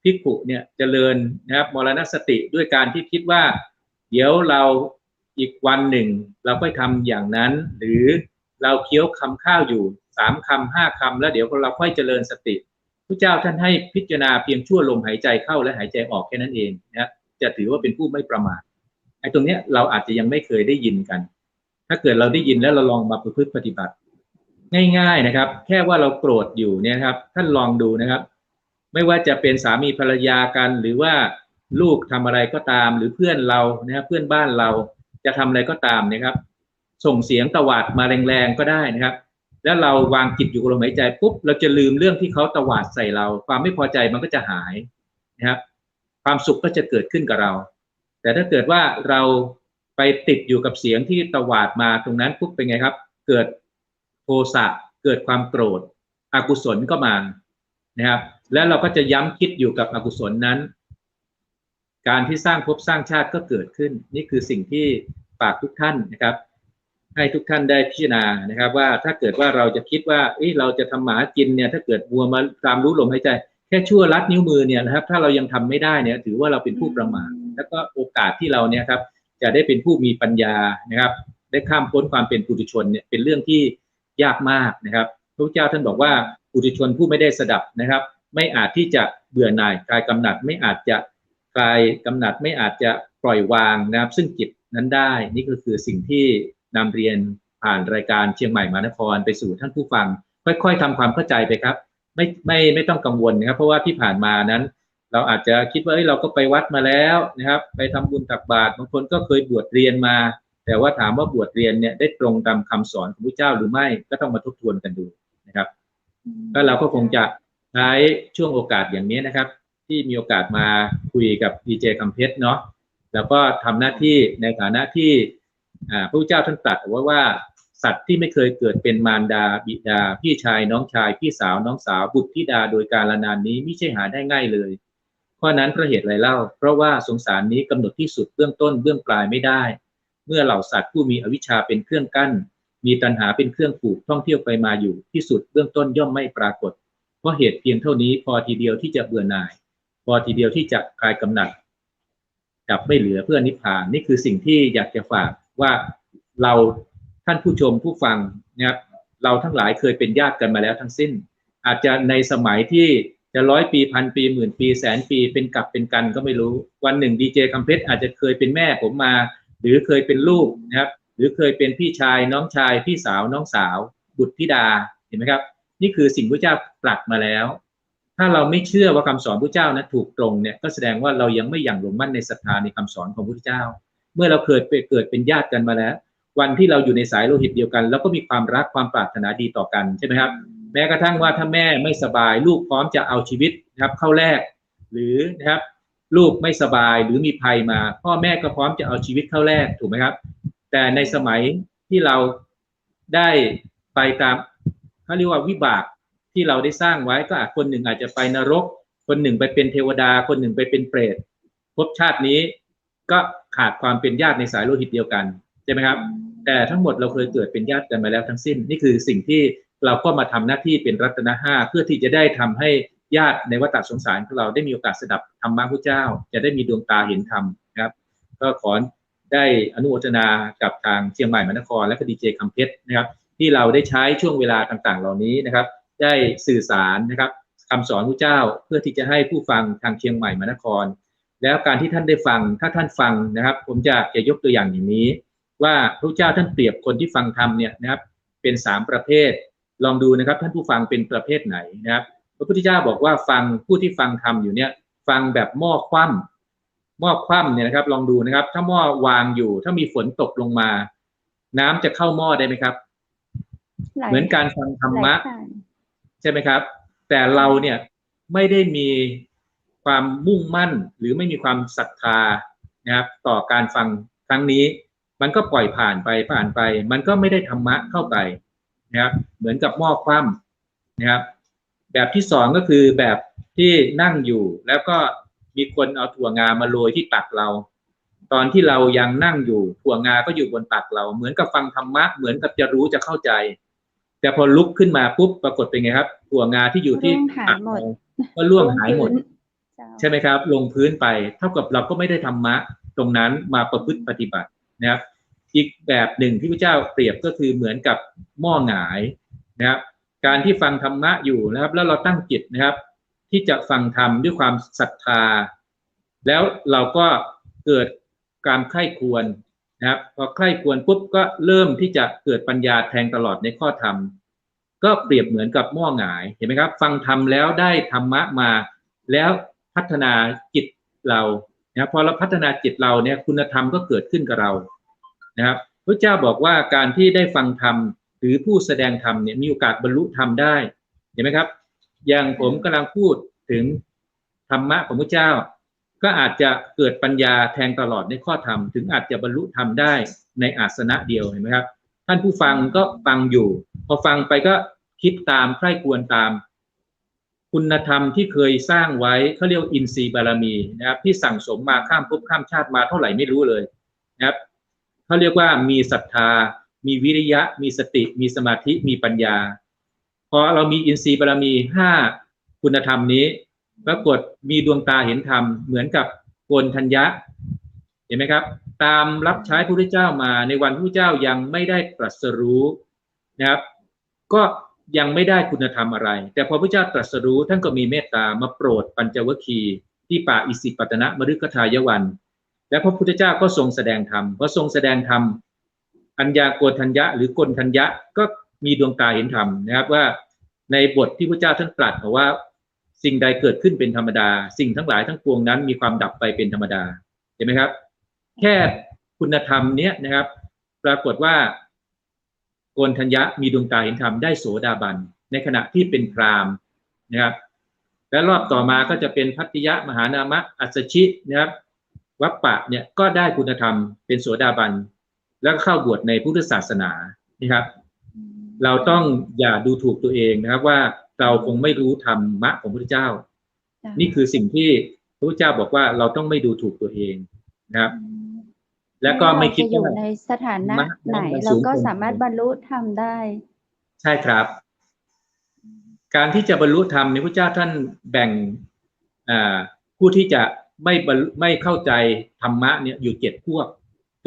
ภิกขุเนี่ยเจริญนะครับมรณสติด้วยการที่คิดว่าเดี๋ยวเราอีกวันหนึ่งเราค่อยทำอย่างนั้นหรือเราเคี้ยวคำข้าวอยู่3 คำ 5 คำแล้วเดี๋ยวเราค่อยเจริญสติพระเจ้าท่านให้พิจารณาเพียงชั่วลมหายใจเข้าและหายใจออกแค่นั้นเองนะจะถือว่าเป็นผู้ไม่ประมาทไอ้ตรงเนี้ยเราอาจจะยังไม่เคยได้ยินกันถ้าเกิดเราได้ยินแล้วเราลองมาประพฤติปฏิบัติง่ายๆนะครับแค่ว่าเราโกรธอยู่เนี่ยครับท่านลองดูนะครับไม่ว่าจะเป็นสามีภรรยากันหรือว่าลูกทำอะไรก็ตามหรือเพื่อนเรานะครับเพื่อนบ้านเราจะทำอะไรก็ตามนะครับส่งเสียงตวาดมาแรงๆก็ได้นะครับแล้วเราวางจิตอยู่กับลมหายใจปุ๊บเราจะลืมเรื่องที่เขาตวาดใส่เราความไม่พอใจมันก็จะหายนะครับความสุขก็จะเกิดขึ้นกับเราแต่ถ้าเกิดว่าเราไปติดอยู่กับเสียงที่ตวาดมาตรงนั้นปุ๊บเป็นไงครับเกิดโทสะเกิดความโกรธอกุศลก็มานะครับแล้วเราก็จะย้ำคิดอยู่กับอกุศลนั้นการที่สร้างภพสร้างชาติก็เกิดขึ้นนี่คือสิ่งที่ฝากทุกท่านนะครับให้ทุกท่านได้พิจารณานะครับว่าถ้าเกิดว่าเราจะคิดว่าเราจะทำหมากินเนี่ยถ้าเกิดมัวมาตามรู้ลมหายใจแค่ชั่วลัดนิ้วมือเนี่ยนะครับถ้าเรายังทำไม่ได้เนี่ยถือว่าเราเป็นผู้ประมาทแล้วก็โอกาสที่เราเนี่ยครับจะได้เป็นผู้มีปัญญานะครับได้ข้ามพ้นความเป็นปุถุชนเนี่ยเป็นเรื่องที่ยากมากนะครับพระเจ้าท่านบอกว่าปุถุชนผู้ไม่ได้สดับนะครับไม่อาจที่จะเบื่อหน่ายคลายกำหนัดไม่อาจจะคลายกำหนัดไม่อาจจะปล่อยวางนะครับซึ่งจิตนั้นได้นี่ก็คือสิ่งที่นำเรียนผ่านรายการเชียงใหม่มหานครไปสู่ท่านผู้ฟังค่อยๆทำความเข้าใจไปครับไม่ต้องกังวลนะครับเพราะว่าที่ผ่านมานั้นเราอาจจะคิดว่าเราก็ไปวัดมาแล้วนะครับไปทำบุญตักบาตรบางคนก็เคยบวชเรียนมาแต่ว่าถามว่าบวชเรียนเนี่ยได้ตรงตามคำสอนของพระเจ้าหรือไม่ก็ต้องมาทบทวนกันดูนะครับก็เราก็คงจะใช้ช่วงโอกาสอย่างนี้นะครับที่มีโอกาสมาคุยกับดีเจคำเพชรเนาะแล้วก็ทำหน้าที่ในฐานะที่พระพุทธเจ้าท่านตรัสไว้ว่าสัตว์ที่ไม่เคยเกิดเป็นมารดาบิดาพี่ชายน้องชายพี่สาวน้องสาวบุตรธิดาโดยกาลนานนี้ไม่ใช่หาได้ง่ายเลยเพราะนั้นเพราะเหตุไรเล่าเพราะว่าสงสารนี้กำหนดที่สุดเบื้องต้นเบื้องปลายไม่ได้เมื่อเหล่าสัตว์ผู้มีอวิชชาเป็นเครื่องกั้นมีตัณหาเป็นเครื่องผูกท่องเที่ยวไปมาอยู่ที่สุดเบื้องต้นย่อมไม่ปรากฏเพราะเหตุเพียงเท่านี้พอทีเดียวที่จะเบื่อหน่ายพอทีเดียวที่จะคลายกำหนัดกับไม่เหลือเพื่อนิพพานนี่คือสิ่งที่อยากจะฝากว่าเราท่านผู้ชมผู้ฟังนะครับเราทั้งหลายเคยเป็นญาติกันมาแล้วทั้งสิ้นอาจจะในสมัยที่จะ100 ปี1,000 ปี10,000 ปี100,000 ปีเป็นกลับเป็นกันก็ไม่รู้วันหนึ่งดีเจคำเพชรอาจจะเคยเป็นแม่ผมมาหรือเคยเป็นลูกนะครับหรือเคยเป็นพี่ชายน้องชายพี่สาวน้องสาวบุตรธิดาเห็นไหมครับนี่คือสิ่งพระเจ้าตรัสมาแล้วถ้าเราไม่เชื่อว่าคำสอนพระเจ้านะถูกตรงเนี่ยก็แสดงว่าเรายังไม่อย่างลงมั่นในศรัทธาในคำสอนของพระเจ้าเมื่อเราเกิดเป็นญาติกันมาแล้ววันที่เราอยู่ในสายโลหิตเดียวกันแล้วก็มีความรักความปรารถนาดีต่อกันใช่ไหมครับแม้กระทั่งว่าถ้าแม่ไม่สบายลูกพร้อมจะเอาชีวิตนะครับเข้าแลกหรือนะครับลูกไม่สบายหรือมีภัยมาพ่อแม่ก็พร้อมจะเอาชีวิตเข้าแลกถูกไหมครับแต่ในสมัยที่เราได้ไปตามเขาเรียกว่าวิบากที่เราได้สร้างไว้ก็อาจคนหนึ่งอาจจะไปนรกคนหนึ่งไปเป็นเทวดาคนหนึ่งไปเป็นเปรตภพชาตินี้ก็ขาดความเป็นญาติในสายโลหิตเดียวกันใช่ไหมครับแต่ทั้งหมดเราเคยเกิดเป็นญาติกันมาแล้วทั้งสิ้นนี่คือสิ่งที่เราก็มาทำหน้าที่เป็นรัตนะห้าเพื่อที่จะได้ทำให้ญาติในวัฏสงสารของเราได้มีโอกาสสดับธรรมะพระเจ้าจะได้มีดวงตาเห็นธรรมนะครับก็ขอได้อนุโมทนากับทางเชียงใหม่มหานครและก็ดีเจคำเพชรนะครับที่เราได้ใช้ช่วงเวลาต่างๆเหล่านี้นะครับได้สื่อสารนะครับคำสอนพระเจ้าเพื่อที่จะให้ผู้ฟังทางเชียงใหม่มหานครแล้วการที่ท่านได้ฟังถ้าท่านฟังนะครับผมจะยกตัวอย่างอย่างนี้ว่าพระเจ้าท่านเปรียบคนที่ฟังธรรมเนี่ยนะครับเป็น3ประเภทลองดูนะครับท่านผู้ฟังเป็นประเภทไหนนะครับพระพุทธเจ้าบอกว่าฟังผู้ที่ฟังธรรมอยู่เนี่ยฟังแบบหม้อคว่ำเนี่ยนะครับลองดูนะครับถ้าหม้อวางอยู่ถ้ามีฝนตกลงมาน้ำจะเข้าหม้อได้ไหมครับ เหมือนการฟังธรรมะ ผ่าน ใช่ไหมครับ แต่เราเนี่ยไม่ได้มีความมุ่งมั่นหรือไม่มีความศรัทธานะครับต่อการฟังครั้งนี้มันก็ปล่อยผ่านไปมันก็ไม่ได้ธรรมะเข้าไปนะครับเหมือนกับหม้อคว่ำนะครับแบบที่สองก็คือแบบที่นั่งอยู่แล้วก็มีคนเอาถั่วงามาโรยที่ตักเราตอนที่เรายังนั่งอยู่ถั่วงาก็อยู่บนตักเราเหมือนกับฟังธรรมะเหมือนกับจะรู้จะเข้าใจแต่พอลุกขึ้นมาปุ๊บปรากฏเป็นไงครับถั่วงาที่อยู่ที่ตักเราก็ร่วงหายหมดใช่ไหมครับลงพื้นไปเท่ากับเราก็ไม่ได้ธรรมะตรงนั้นมาประพฤติปฏิบัตินะครับอีกแบบหนึ่งที่พระเจ้าเปรียบก็คือเหมือนกับหม้อหงายนะครับการที่ฟังธรรมะอยู่นะครับแล้วเราตั้งจิตนะครับที่จะฟังธรรมด้วยความศรัทธาแล้วเราก็เกิดการใคร่ควรนะครับพอใคร่ควรปุ๊บก็เริ่มที่จะเกิดปัญญาแทงตลอดในข้อธรรมก็เปรียบเหมือนกับหม้อหงายเห็นไหมครับฟังธรรมแล้วได้ธรรมะมาแล้วพัฒนาจิตเรานะครับพอเราพัฒนาจิตเราเนี่ยคุณธรรมก็เกิดขึ้นกับเรานะครับพระเจ้าบอกว่าการที่ได้ฟังธรรมหรือผู้แสดงธรรมเนี่ยมีโอกาสบรรลุธรรมได้เห็นไหมครับอย่างผมกำลังพูดถึงธรรมะของพระเจ้าก็อาจจะเกิดปัญญาแทงตลอดในข้อธรรมถึงอาจจะบรรลุธรรมได้ในอาสนะเดียวเห็นไหมครับท่านผู้ฟังก็ฟังอยู่พอฟังไปก็คิดตามใคร่ควรตามคุณธรรมที่เคยสร้างไว้เขาเรียกอินทรีย์บารมีนะครับที่สั่งสมมาข้ามภพข้ามชาติมาเท่าไหร่ไม่รู้เลยนะครับเขาเรียกว่ามีศรัทธามีวิริยะมีสติมีสมาธิมีปัญญาพอเรามีอินทรีย์บารมี5คุณธรรมนี้ปรากฏมีดวงตาเห็นธรรมเหมือนกับโกณฑัญญะเห็นไหมครับตามรับใช้พระพุทธเจ้ามาในวันพระพุทธเจ้ายังไม่ได้ตรัสรู้นะครับก็ยังไม่ได้คุณธรรมอะไรแต่พอพระเจ้าตรัสรู้ท่านก็มีเมตตามาโปรดปัญจวัคคีย์ที่ป่าอิสิปตนมฤคทายวันและพระพุทธเจ้าก็ทรงแสดงธรรมพอทรงแสดงธรรมอัญญาโกณฑัญญะหรือโกณฑัญญะก็มีดวงตาเห็นธรรมนะครับว่าในบทที่พระเจ้าท่านตรัสบอกว่าสิ่งใดเกิดขึ้นเป็นธรรมดาสิ่งทั้งหลายทั้งปวงนั้นมีความดับไปเป็นธรรมดาเห็นไหมครับแค่คุณธรรมเนี้ยนะครับปรากฏว่าโกณฑัญญะมีดวงตาเห็นธรรมได้โสดาบันในขณะที่เป็นพราหมณ์นะครับและรอบต่อมาก็จะเป็นพัทติยะมหานามะอัสสชินะครับวัปปะเนี่ยก็ได้คุณธรรมเป็นโสดาบันแล้วเข้าบวชในพุทธศาสนานะครับเราต้องอย่าดูถูกตัวเองนะครับว่าเราคงไม่รู้ธรรมะของพระพุทธเจ้านี่คือสิ่งที่พระพุทธเจ้าบอกว่าเราต้องไม่ดูถูกตัวเองนะครับแล้วก็ไม่คิดว่าอยู่ในสถานะไหนเราก็สามารถบรรลุธรรมได้ใช่ครับการที่จะบรรลุธรรมในพระเจ้าท่านแบ่งผู้ที่จะไม่เข้าใจธรรมะเนี่ยอยู่7พวก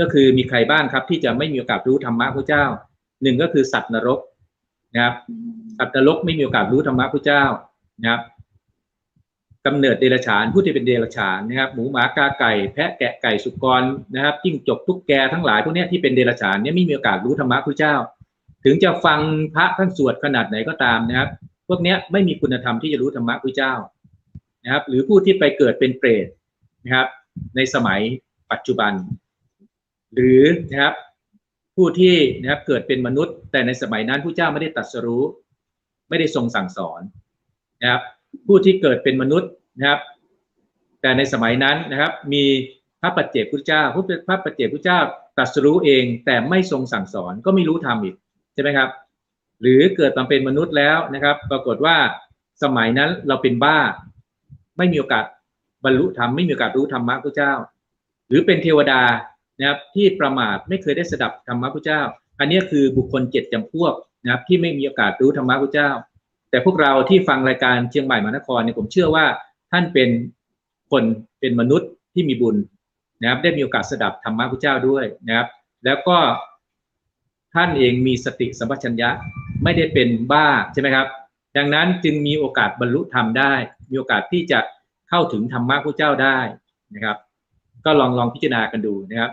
ก็คือมีใครบ้างครับที่จะไม่มีโอกาสรู้ธรรมะพระเจ้าหนึ่งก็คือสัตว์นรกนะครับสัตว์นรกไม่มีโอกาสรู้ธรรมะพระเจ้านะครับกำเนิดเดรัจฉานผู้ที่เป็นเดรัจฉานนะครับหมูหมากาไก่แพะแกะไก่สุกรนะครับจิ้งจกตุ๊กแกทั้งหลายพวกนี้ที่เป็นเดรัจฉานเนี่ยไม่มีโอกาสรู้ธรรมะพระเจ้าถึงจะฟังพระท่านสวดขนาดไหนก็ตามนะครับพวกนี้ไม่มีคุณธรรมที่จะรู้ธรรมะพระเจ้านะครับหรือผู้ที่ไปเกิดเป็นเปรตนะครับในสมัยปัจจุบันหรือนะครับผู้ที่นะครับเกิดเป็นมนุษย์แต่ในสมัยนั้นพระเจ้าไม่ได้ตรัสรู้ไม่ได้ทรงสั่งสอนนะครับผู้ที่เกิดเป็นมนุษย์นะครับแต่ในสมัยนั้นนะครับมีพระปัจเจกพุทธเจ้าพระปัจเจกพุทธเจ้าตรัสรู้เองแต่ไม่ทรงสั่งสอนก็ไม่รู้ธรรมอีกใช่ไหมครับหรือเกิดมาเป็นมนุษย์แล้วนะครับปรากฏว่าสมัยนั้นเราเป็นบ้าไม่มีโอกาสบรรลุธรรมไม่มีโอกาสรู้ธรรมะพระเจ้าหรือเป็นเทวดานะครับที่ประมาทไม่เคยได้สดับธรรมะพระเจ้าอันนี้คือบุคคล7จำพวกนะครับที่ไม่มีโอกาสรู้ธรรมะพระเจ้าแต่พวกเราที่ฟังรายการเชียงใหม่มหานครเนี่ยผมเชื่อว่าท่านเป็นคนเป็นมนุษย์ที่มีบุญนะครับได้มีโอกาสสดับธรรมะพระเจ้าด้วยนะครับแล้วก็ท่านเองมีสติสัมปชัญญะไม่ได้เป็นบ้าใช่ไหมครับดังนั้นจึงมีโอกาสบรรลุธรรมได้มีโอกาสที่จะเข้าถึงธรรมะพระเจ้าได้นะครับก็ลองพิจารณากันดูนะครับ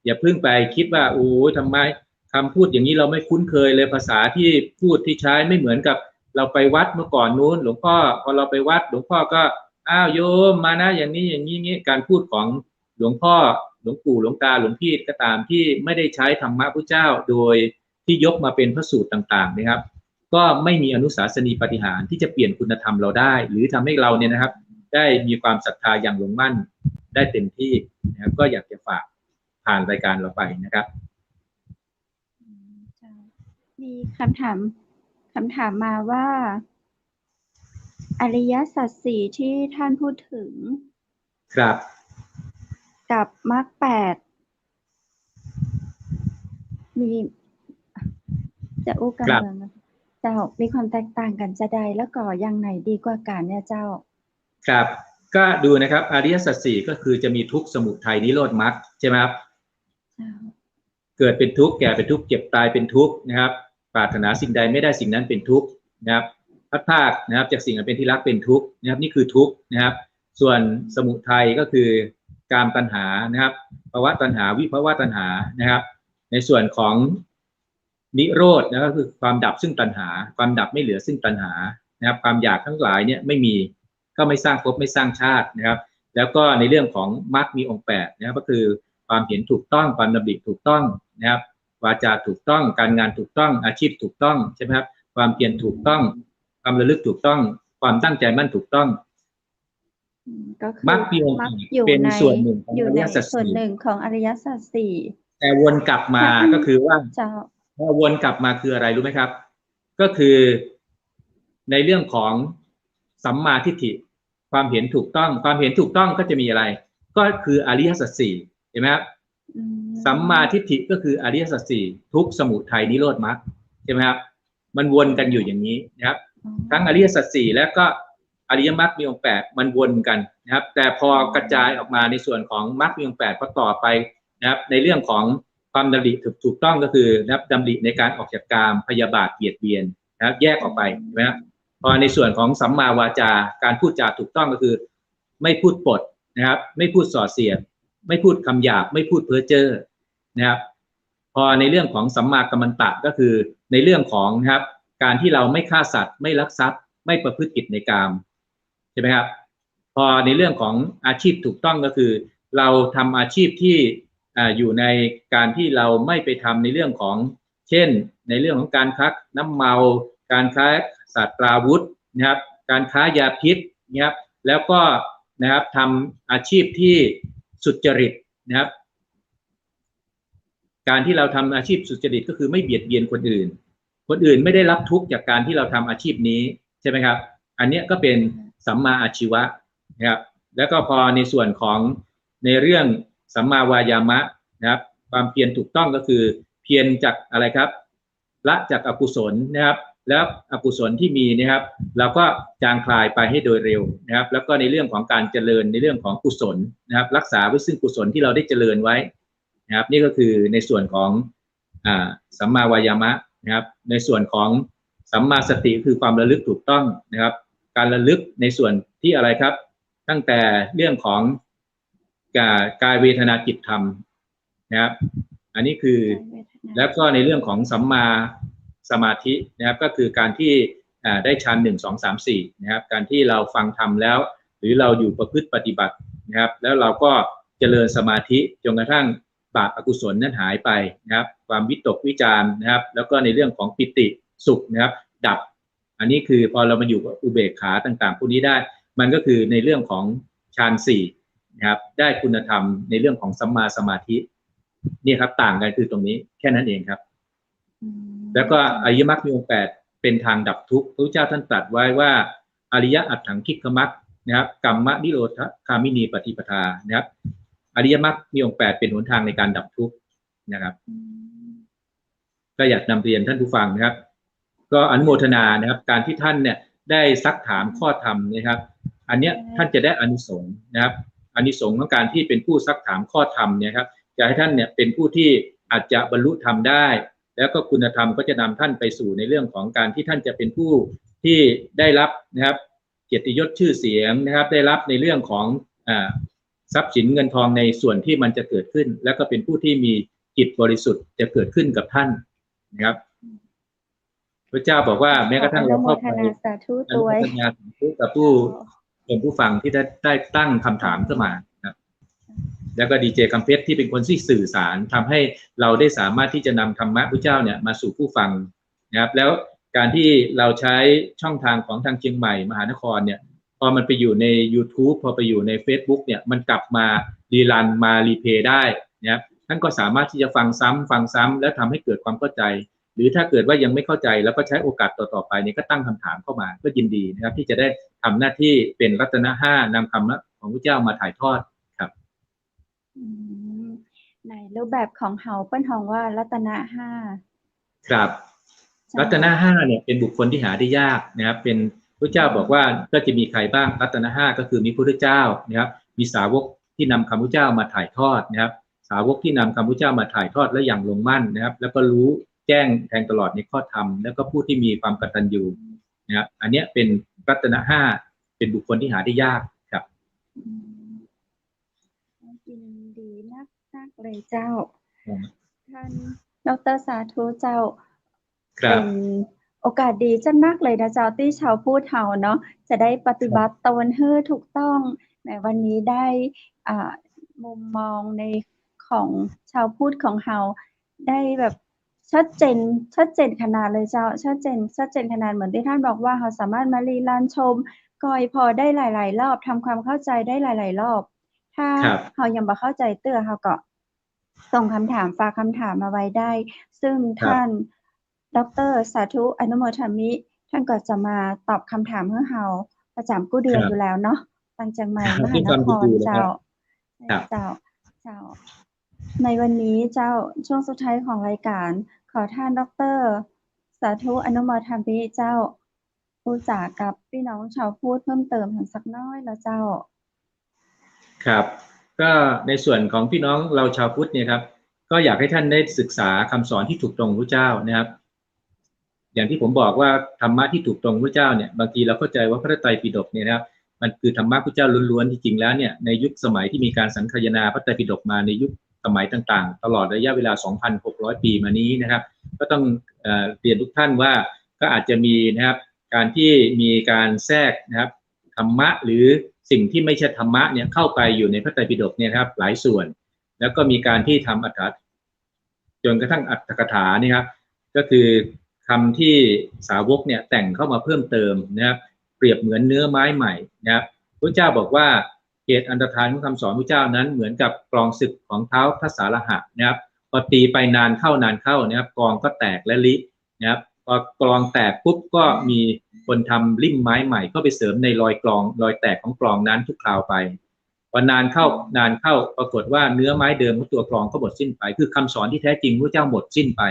อย่าเพิ่งไปคิดว่าโอ้ทำไมคำพูดอย่างนี้เราไม่คุ้นเคยเลยภาษาที่พูดที่ใช้ไม่เหมือนกับเราไปวัดเมื่อก่อนนู้นหลวงพ่อพอเราไปวัดหลวงพ่อก็อ้าวโยมมานะอย่างนี้อย่างนี้การพูดของหลวงพ่อหลวงปู่หลวงตาหลวงพี่ก็ตามที่ไม่ได้ใช้ธรรมะพระเจ้าโดย ที่ยกมาเป็นพระสูตรต่างๆนะครับก็ไม่มีอนุสาสนีปาฏิหาริย์ที่จะเปลี่ยนคุณธรรมเราได้หรือทำให้เราเนี่ยนะครับได้มีความศรัทธาอย่างลงมั่นได้เต็มที่นะครับก็อยากจะฝากผ่านรายการเราไปนะครับมีคำถามมาว่าอริยสัจสี่ที่ท่านพูดถึงครับกับมรรคแปดมีจะอู้กันเมืองเจ้ามีความแตกต่างกันจะใดแล้วก็ยังไหนดีกว่ากันเนี่ยเจ้าครับก็ดูนะครับอริยสัจสี่ก็คือจะมีทุกข์สมุทัยนิโรธมรรคใช่ไหมครับเกิดเป็นทุกข์แก่เป็นทุกข์เจ็บตายเป็นทุกข์นะครับปรารถนาสิ่งใดไม่ได้สิ่งนั้นเป็นทุกข์นะครับพัดพรากนะครับจากสิ่งอันเป็นที่รักเป็นทุกข์นะครับนี่คือทุกข์นะครับส่วนสมุทัยก็คือกามตัณหานะครับภวตัณหาวิภวตัณหานะครับในส่วนของนิโรธนะก็คือความดับซึ่งตัณหาความดับไม่เหลือซึ่งตัณหานะครับความอยากทั้งหลายเนี่ยไม่มีก็ไม่สร้างภพไม่สร้างชาตินะครับแล้วก็ในเรื่องของมรรคมีองค์8นะครับก็คือความเห็นถูกต้องความดำริถูกต้องนะครับวาจาถูกต้องการงานถูกต้องอาชีพถูกต้องใช่ไหมครับความเพียรถูกต้องความระลึกถูกต้องความตั้งใจมั่นถูกต้องมรรคมีองค์เป็นส่วนหนึ่งของอริยสัจสี่แต่วนกลับมาก็คือว่าพอวนกลับมาคืออะไรรู้ไหมครับก็คือในเรื่องของสัมมาทิฏฐิความเห็นถูกต้องความเห็นถูกต้องก็จะมีอะไรก็คืออริยสัจสี่เห็นไหมครับสัมมาทิฏฐิก็คืออริยสัจสี่ทุกข์สมุทัยนิโรธมรรคใช่ไหมครับมันวนกันอยู่อย่างนี้นะครับทั้งอริยสัจสี่และก็อริยมรรคมีองค์8มันวนกันนะครับแต่พอกระจายออกมาในส่วนของมรรคมีองค์8พอต่อไปนะครับในเรื่องของความดำริถูกต้องก็คือนะครับดำริในการออกจากกามพยาบาทเบียดเบียนนะครับแยกออกไปนะครับพอในส่วนของสัมมาวาจาการพูดจาถูกต้องก็คือไม่พูดปดนะครับไม่พูดส่อเสียดไม่พูดคำหยาบไม่พูดเพ้อเจ้อนะครับพอในเรื่องของสัมมากัมมันตะก็คือในเรื่องของนะครับการที่เราไม่ฆ่าสัตว์ไม่ลักทรัพย์ไม่ประพฤติผิดในกามใช่ไหมครับพอในเรื่องของอาชีพถูกต้องก็คือเราทำอาชีพที่อยู่ในการที่เราไม่ไปทำในเรื่องของเช่นในเรื่องของการค้าน้ำเมาการค้าสัตว์ราวุธนะครับการค้ายาพิษนะครับแล้วก็นะครับทำอาชีพที่สุจริตนะครับการที่เราทำอาชีพสุจริตก็คือไม่เบียดเบียนคนอื่นไม่ได้รับทุกข์จากการที่เราทำอาชีพนี้ใช่ไหมครับอันนี้ก็เป็นสัมมาอาชีวะนะครับแล้วก็พอในส่วนของในเรื่องสัมมาวายามะนะครับความเพียรถูกต้องก็คือเพียรจากอะไรครับละจากอกุศลนะครับแล้วอกุศลที่มีนะครับเราก็จางคลายไปให้โดยเร็วนะครับแล้วก็ในเรื่องของการเจริญในเรื่องของกุศลนะครับรักษาไว้ซึ่งกุศลที่เราได้เจริญไว้นะครับนี่ก็คือในส่วนของสัมมาวายามะนะครับในส่วนของสัมมาสติคือความระลึกถูกต้องนะครับการระลึกในส่วนที่อะไรครับตั้งแต่เรื่องของกายเวทนาจิตธรรมนะครับอันนี้คือแล้วก็ในเรื่องของสัมมาสมาธินะครับก็คือการที่ได้ฌาน1 2 3 4นะครับการที่เราฟังธรรมแล้วหรือเราอยู่ประพฤติปฏิบัตินะครับแล้วเราก็เจริญสมาธิจนกระทั่งบาปอกุศลนั้นหายไปนะครับความวิตกวิจารนะครับแล้วก็ในเรื่องของปิติสุขนะครับดับอันนี้คือพอเรามาอยู่กับอุเบกขาต่างๆพวกนี้ได้มันก็คือในเรื่องของฌาน4นะครับได้คุณธรรมในเรื่องของสัมมาสมาธินี่ครับต่างกันคือตรงนี้แค่นั้นเองครับแล้วก็อริยมรรคมีองค์8เป็นทางดับทุกข์พระเจ้าท่านตรัสไว้ว่าอริยอัตถังคิกขมรรคนะครับกัมมะนิโรธคามินีปฏิปทานะครับอริยมรรคมีองค์8เป็นหนทางในการดับทุกข์นะครับก็อยากนำเรียนท่านผู้ฟังนะครับก็อนุโมทนานะครับการที่ท่านเนี่ยได้ซักถามข้อธรรมนะครับอันเนี้ยท่านจะได้อานิสงส์นะครับอานิสงส์ของการที่เป็นผู้ซักถามข้อธรรมเนี่ยครับจะให้ท่านเนี่ยเป็นผู้ที่อาจจะบรรลุธรรมได้แล้วก็คุณธรรมก็จะนำท่านไปสู่ในเรื่องของการที่ท่านจะเป็นผู้ที่ได้รับนะครับเกียรติยศชื่อเสียงนะครับได้รับในเรื่องของทรัพย์สินเงินทองในส่วนที่มันจะเกิดขึ้นแล้วก็เป็นผู้ที่มีจิตบริสุทธิ์จะเกิดขึ้นกับท่านนะครับพระเจ้าบอกว่าแม้กระทั่งเราเข้าไปอนุโมทนาสาธุกับผู้เป็นผู้ฟังที่ได้ตั้งคำถามขึ้นมาครับ แล้วก็ดีเจคำเพชรที่เป็นคนที่สื่อสารทำให้เราได้สามารถที่จะนำธรรมะพระเจ้าเนี่ยมาสู่ผู้ฟังนะครับแล้วการที่เราใช้ช่องทางของทางเชียงใหม่มหานครเนี่ยพอมันไปอยู่ใน YouTube พอไปอยู่ใน Facebook เนี่ยมันกลับมารีรันมารีเพย์ได้นะครับท่านก็สามารถที่จะฟังซ้ำแล้วทำให้เกิดความเข้าใจหรือถ้าเกิดว่ายังไม่เข้าใจแล้วก็ใช้โอกาสต่อๆไปเนี่ยก็ตั้งคำถามเข้ามาก็ยินดีนะครับที่จะได้ทำหน้าที่เป็นรัตนะห้านำคำของพระเจ้ามาถ่ายทอดครับในรูปแบบของเฮาเปิ้นฮ้องว่ารัตนะห้าครับรัตนะห้าเนี่ยเป็นบุคคลที่หาได้ยากนะครับเป็นพระเจ้าบอกว่าก็จะมีใครบ้างรัตนะห้าก็คือมีพระพุทธเจ้านะครับมีสาวกที่นำคำพระเจ้ามาถ่ายทอดนะครับสาวกที่นำคำพระเจ้ามาถ่ายทอดและอย่างลงมั่นนะครับแล้วก็รู้แจ้งแทงตลอดในข้อธรรมแล้วก็ผู้ที่มีความกตัญญูนะครับอันนี้เป็นรัตนะห้าเป็นบุคคลที่หาได้ยากครับยินดีนักเลยเจ้าท่านดร.สาธุเจ้าเป็นโอกาสดีจังนักเลยนะเจ้าที่ชาวพูดเฮาเนาะจะได้ปฏิบัติตนให้ถูกต้องในวันนี้ได้มุมมองในของชาวพูดของเฮาได้แบบชัดเจนขนาดเลยเจ้าชัดเจนขนาดเหมือนที่ท่านบอกว่าเฮาสามารถมารีรันชมก่อยพอได้หลายๆรอบทำความเข้าใจได้หลายๆรอบถ้าเฮายังบ่เข้าใจเตื้อเฮาก็ส่งคำถามฝากคำถามมาไว้ได้ซึ่งท่านดร.สาธุอนุโมทามิท่านก็จะมาตอบคำถามให้เฮาประจำกู้เดือนอยู่แล้วเนาะทางเชียงใหม่มหานครเจ้าในวันนี้เจ้าช่วงสุดท้ายของรายการขอท่านดร.สาธุอนุโมทามิเจ้าพูดจากับพี่น้องชาวพุทธเพิ่มเติมสักน้อยแล้วเจ้าครับก็ในส่วนของพี่น้องเราชาวพุทธเนี่ยครับก็อยากให้ท่านได้ศึกษาคำสอนที่ถูกตรงพระเจ้านะครับอย่างที่ผมบอกว่าธรรมะที่ถูกตรงพระเจ้าเนี่ยบางทีเราเข้าใจว่าพระไตรปิฎกเนี่ยนะครับมันคือธรรมะพระเจ้าล้วนๆจริงๆแล้วเนี่ยในยุคสมัยที่มีการสังคายนาพระไตรปิฎกมาในยุคสมัยต่างๆตลอดระยะเวลา 2,600 ปีมานี้นะครับก็ต้องเรียนทุกท่านว่าก็อาจจะมีนะครับการที่มีการแทรกนะครับธรรมะหรือสิ่งที่ไม่ใช่ธรรมะเนี่ยเข้าไปอยู่ในพระไตรปิฎกเนี่ยครับหลายส่วนแล้วก็มีการที่ทำอัตถจนกระทั่งอัตถกถานี่ครับก็คือคำที่สาวกเนี่ยแต่งเข้ามาเพิ่มเติมนะครับเปรียบเหมือนเนื้อไม้ใหม่นะครับพระเจ้าบอกว่าเหตุอันตรธานของคำสอนพระเจ้านั้นเหมือนกับกลองศึกของเท้าทศรหะนะครับพอตีไปนานเข้านะครับกลองก็แตกและลินะครับพอกลองแตกปุ๊บก็มีคนทำริ่มไม้ใหม่ก็ไปเสริมในรอยแตกของกลองนั้นทุกคราวไปพอนานเข้าปรากฏว่าเนื้อไม้เดิมของตัวกลองก็หมดสิ้นไปคือคำสอนที่แท้จริงพระเจ้าหมดสิ้นไป